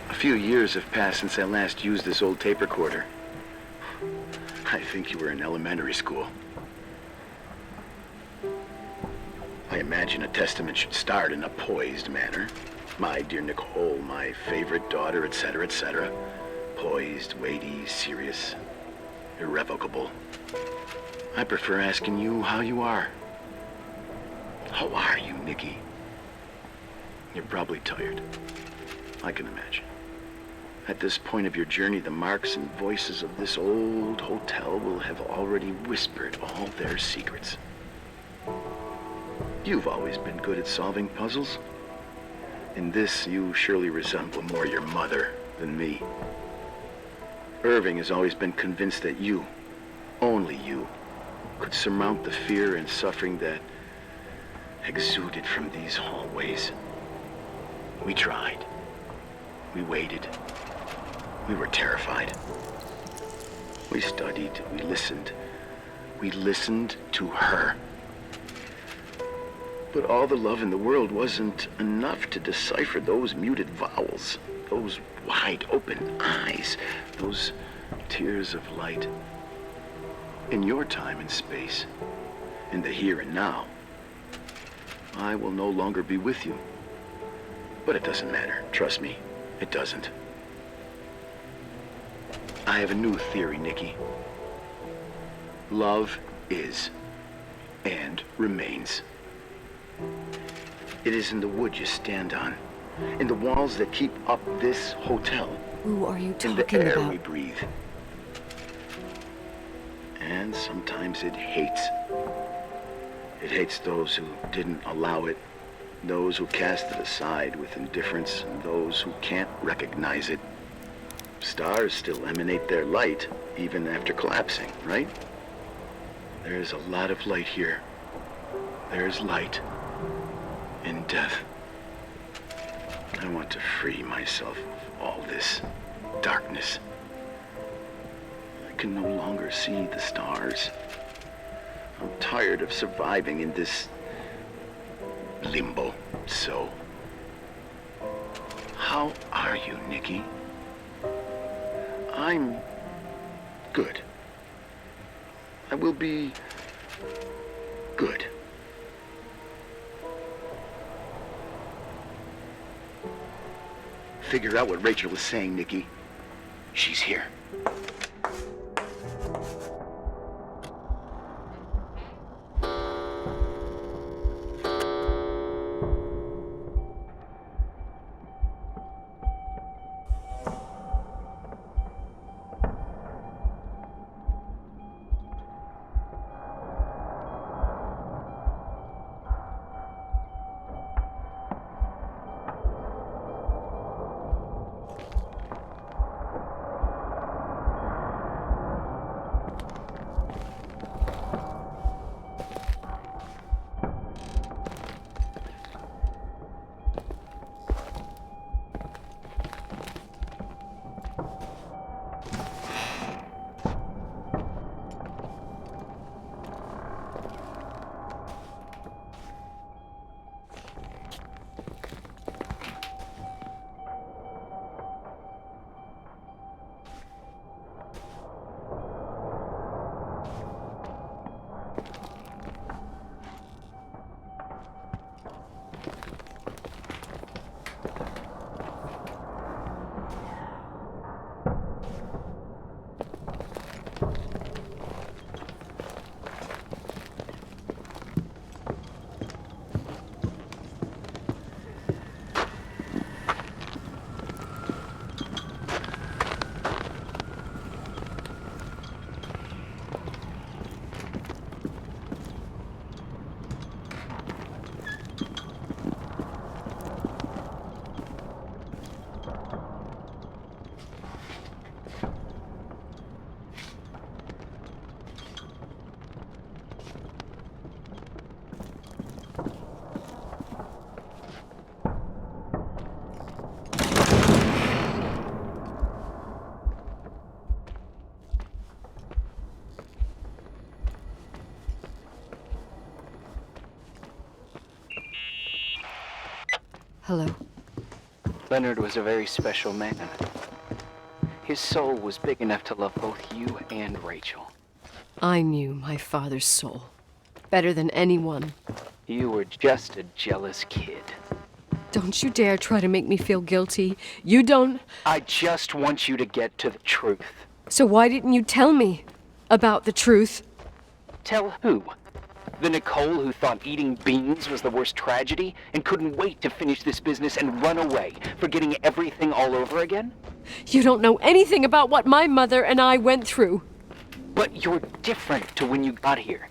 A few years have passed since I last used this old tape recorder. I think you were in elementary school. I imagine a testament should start in a poised manner. My dear Nicole, my favorite daughter, etc., etc. Poised, weighty, serious, irrevocable. I prefer asking you how you are. How are you, Nikki? You're probably tired. I can imagine. At this point of your journey, the marks and voices of this old hotel will have already whispered all their secrets. You've always been good at solving puzzles. In this, you surely resemble more your mother than me. Irving has always been convinced that you, only you, could surmount the fear and suffering that exuded from these hallways. We tried. We waited. We were terrified. We studied. We listened. We listened to her. But all the love in the world wasn't enough to decipher those muted vowels, those wide open eyes, those tears of light. In your time and space, in the here and now, I will no longer be with you. But it doesn't matter. Trust me, it doesn't. I have a new theory, Nikki. Love is and remains. It is in the wood you stand on, in the walls that keep up this hotel.
Who are you talking
about? In the air we
about?
breathe. And sometimes it hates. It hates those who didn't allow it, those who cast it aside with indifference, and those who can't recognize it. Stars still emanate their light, even after collapsing, right? There's a lot of light here. There's light in death. I want to free myself of all this darkness. I can no longer see the stars. I'm tired of surviving in this limbo. So, how are you, Nikki? I'm good. I will be good. Figure out what Rachel was saying, Nikki. She's here.
Hello.
Leonard was a very special man. His soul was big enough to love both you and Rachel.
I knew my father's soul better than anyone.
You were just a jealous kid.
Don't you dare try to make me feel guilty. You don't...
I just want you to get to the truth.
So why didn't you tell me about the truth?
Tell who? The Nicole who thought eating beans was the worst tragedy and couldn't wait to finish this business and run away, forgetting everything all over again?
You don't know anything about what my mother and I went through.
But you're different to when you got here.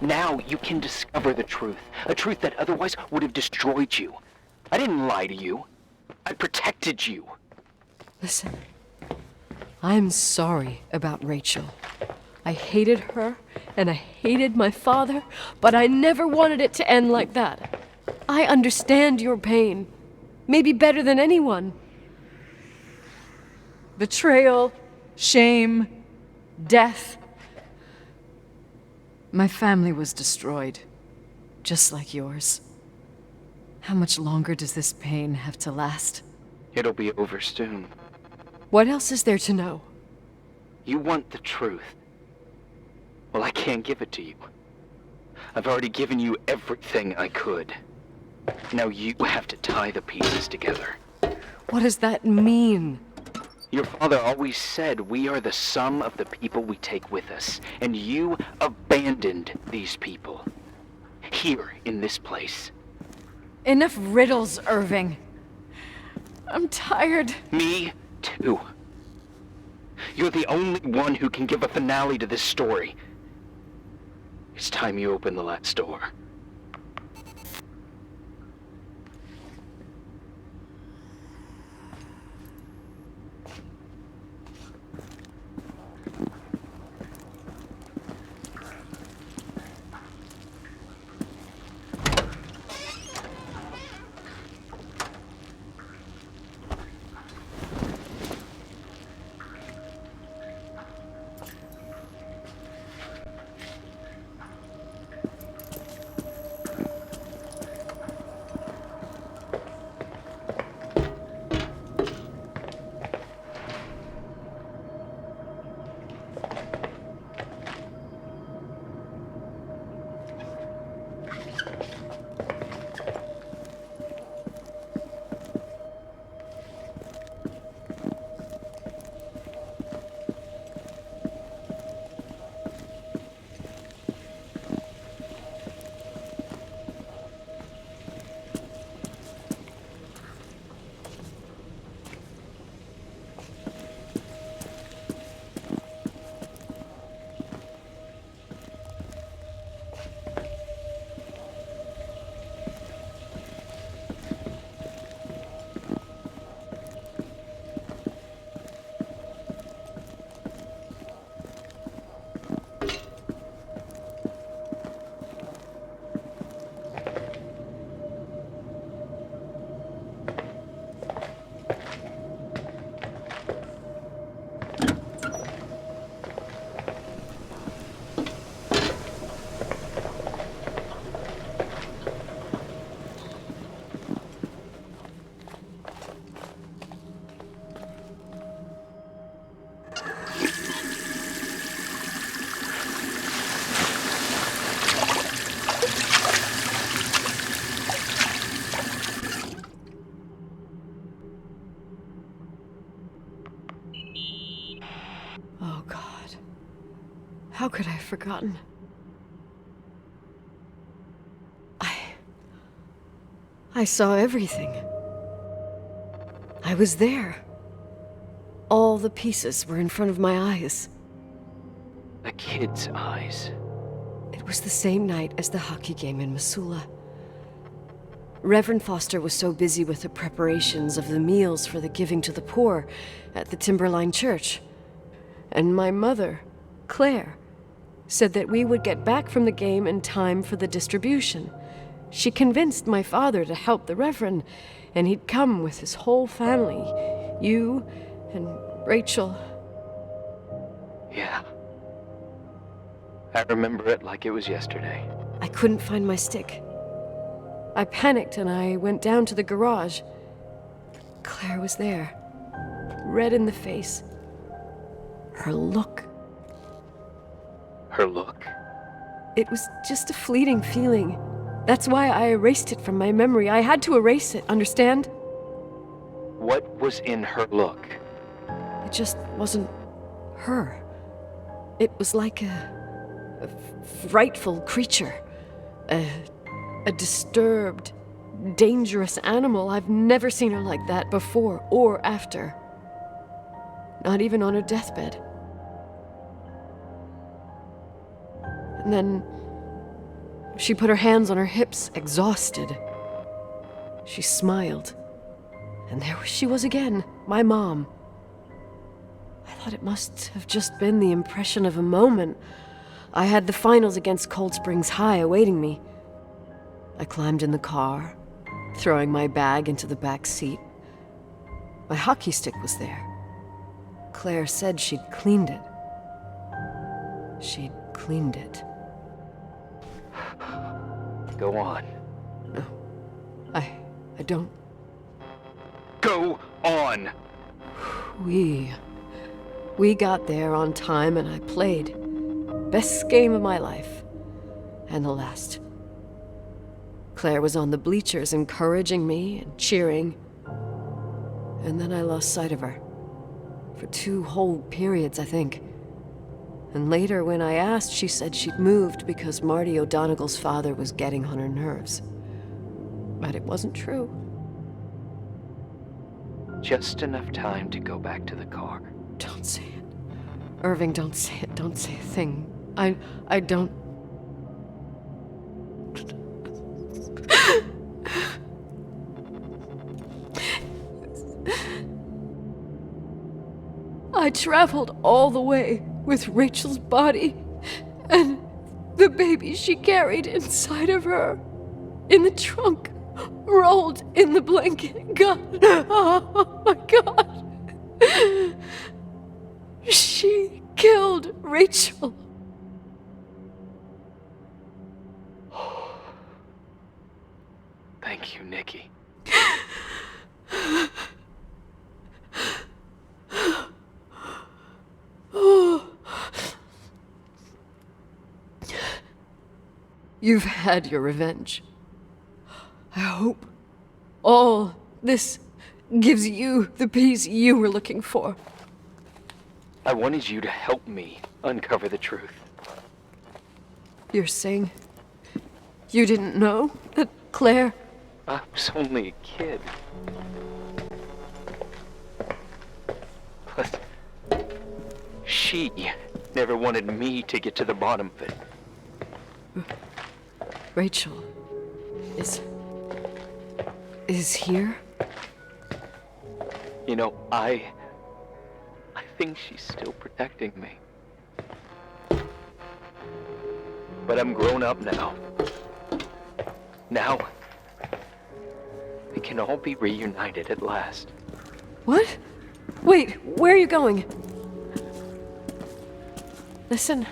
Now you can discover the truth, a truth that otherwise would have destroyed you. I didn't lie to you. I protected you.
Listen, I'm sorry about Rachel. I hated her, and I hated my father, but I never wanted it to end like that. I understand your pain, maybe better than anyone.
Betrayal, shame, death. My family was destroyed, just like yours. How much longer does this pain have to last?
It'll be over soon.
What else is there to know?
You want the truth. Well, I can't give it to you. I've already given you everything I could. Now you have to tie the pieces together.
What does that mean?
Your father always said we are the sum of the people we take with us, and you abandoned these people. Here, in this place.
Enough riddles, Irving. I'm tired.
Me too. You're the only one who can give a finale to this story. It's time you open the last door.
How could I have forgotten? I saw everything. I was there. All the pieces were in front of my eyes.
A kid's eyes.
It was the same night as the hockey game in Missoula. Reverend Foster was so busy with the preparations of the meals for the giving to the poor at the Timberline Church. And my mother, Claire, said that we would get back from the game in time for the distribution. She convinced my father to help the Reverend, and he'd come with his whole family. You and Rachel.
Yeah. I remember it like it was yesterday.
I couldn't find my stick. I panicked and I went down to the garage. Claire was there, red in the face. Her look.
Her look?
It was just a fleeting feeling. That's why I erased it from my memory. I had to erase it, understand?
What was in her look?
It just wasn't her. It was like a frightful creature. A disturbed, dangerous animal. I've never seen her like that before or after. Not even on her deathbed. And then she put her hands on her hips, exhausted. She smiled. And there she was again, my mom. I thought it must have just been the impression of a moment. I had the finals against Cold Springs High awaiting me. I climbed in the car, throwing my bag into the back seat. My hockey stick was there. Claire said she'd cleaned it. She'd cleaned it.
Go on.
No, I don't.
Go on!
We got there on time and I played. Best game of my life. And the last. Claire was on the bleachers encouraging me and cheering. And then I lost sight of her. For 2 whole periods, I think. And later, when I asked, she said she'd moved because Marty O'Donegal's father was getting on her nerves. But it wasn't true.
Just enough time to go back to the car.
Don't say it. Irving, don't say it. Don't say a thing. I don't... I traveled all the way with Rachel's body and the baby she carried inside of her in the trunk, rolled in the blanket. God, oh my God. She killed Rachel.
Thank you, Nikki.
You've had your revenge. I hope all this gives you the peace you were looking for.
I wanted you to help me uncover the truth.
You're saying you didn't know that Claire...
I was only a kid. Plus, she never wanted me to get to the bottom of it.
Rachel is here?
You know, I think she's still protecting me. But I'm grown up now. Now, we can all be reunited at last.
What? Wait, where are you going? Listen,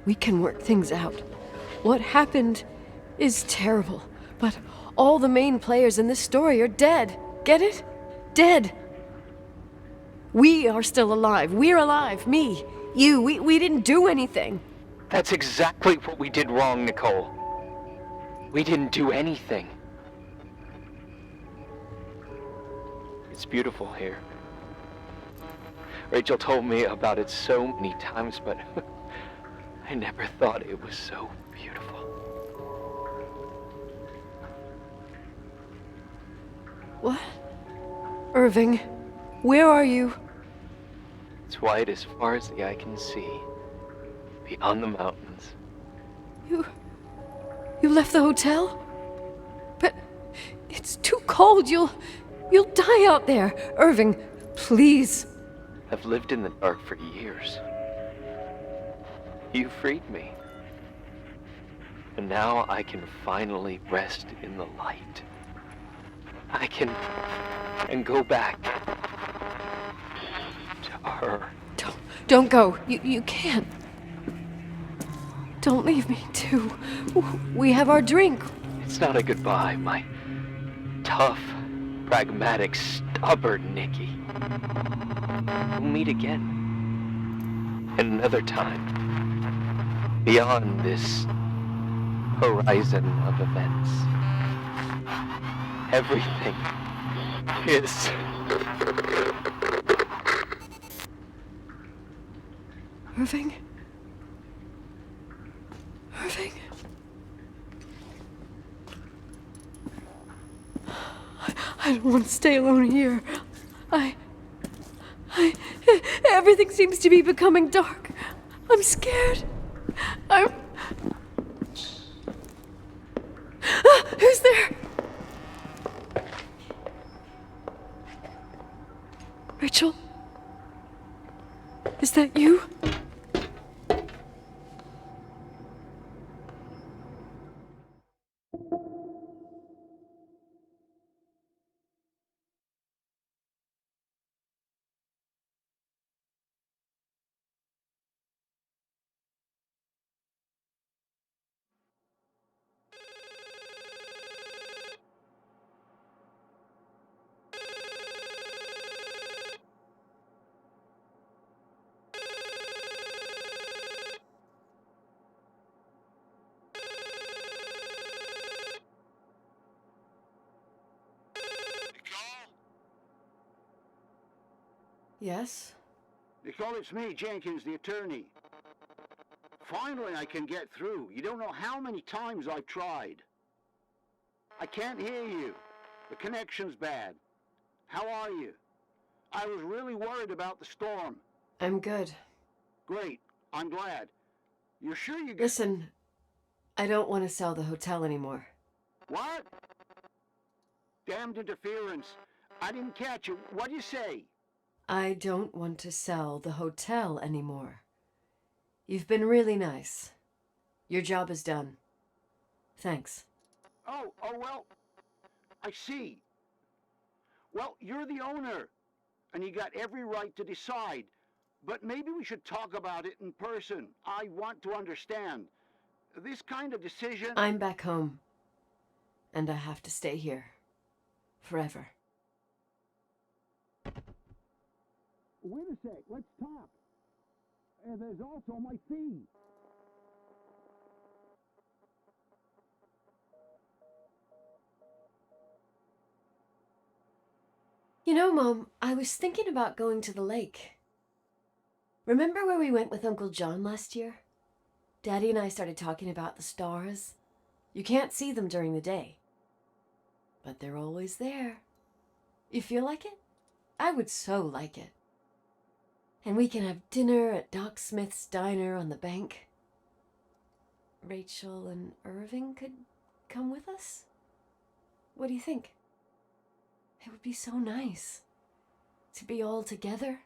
we can work things out. What happened is terrible, but all the main players in this story are dead. Get it? Dead. We are still alive. We're alive. Me, you, we didn't do anything.
That's exactly what we did wrong, Nicole. We didn't do anything. It's beautiful here. Rachel told me about it so many times, but I never thought it was so beautiful.
What? Irving, where are you?
It's white as far as the eye can see, beyond the mountains.
You left the hotel? But it's too cold. You'll die out there. Irving, please.
I've lived in the dark for years. You freed me. And now I can finally rest in the light. I can go back to her.
Don't go. You can't. Don't leave me, too. We have our drink.
It's not a goodbye, my tough, pragmatic, stubborn Nikki. We'll meet again. Another time. Beyond this horizon of events. Everything is...
Irving? Irving? I don't want to stay alone here. Everything seems to be becoming dark. I'm scared. Who's there? Rachel? Is that you? Yes?
Nicole, it's me, Jenkins, the attorney. Finally, I can get through. You don't know how many times I've tried. I can't hear you. The connection's bad. How are you? I was really worried about the storm.
I'm good.
Great. I'm glad. You're sure you...
Listen, I don't want to sell the hotel anymore.
What? Damned interference. I didn't catch you. What do you say?
I don't want to sell the hotel anymore. You've been really nice. Your job is done. Thanks.
Oh, well, I see. Well, you're the owner, and you got every right to decide. But maybe we should talk about it in person. I want to understand. This kind of decision...
I'm back home, and I have to stay here. Forever.
Wait a sec, let's talk. There's also my fee.
You know, Mom, I was thinking about going to the lake. Remember where we went with Uncle John last year? Daddy and I started talking about the stars. You can't see them during the day, but they're always there. You feel like it? I would so like it. And we can have dinner at Doc Smith's diner on the bank. Rachel and Irving could come with us? What do you think? It would be so nice to be all together.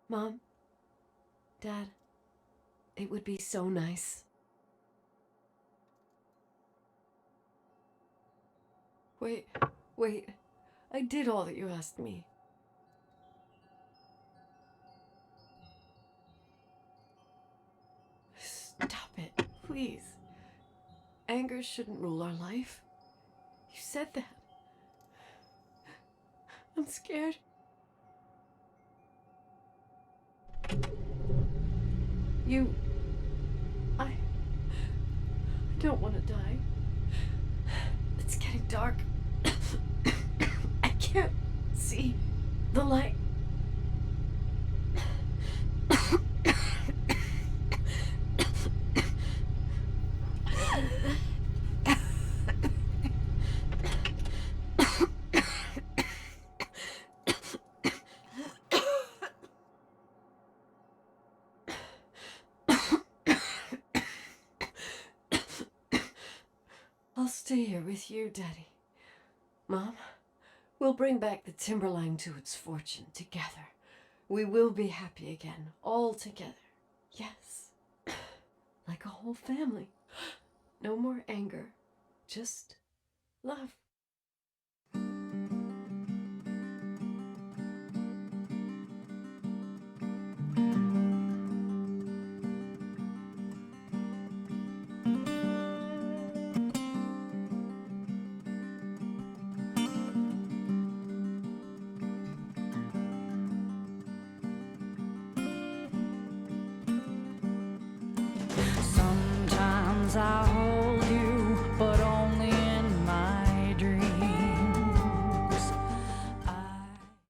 Mom, Dad, it would be so nice. Wait, I did all that you asked me. Stop it, please. Anger shouldn't rule our life. You said that. I'm scared. I don't want to die. It's getting dark. I can't see the light. I'll stay here with you, Daddy. Mom, we'll bring back the Timberline to its fortune together. We will be happy again, all together. Yes. Like a whole family. No more anger, just love.
our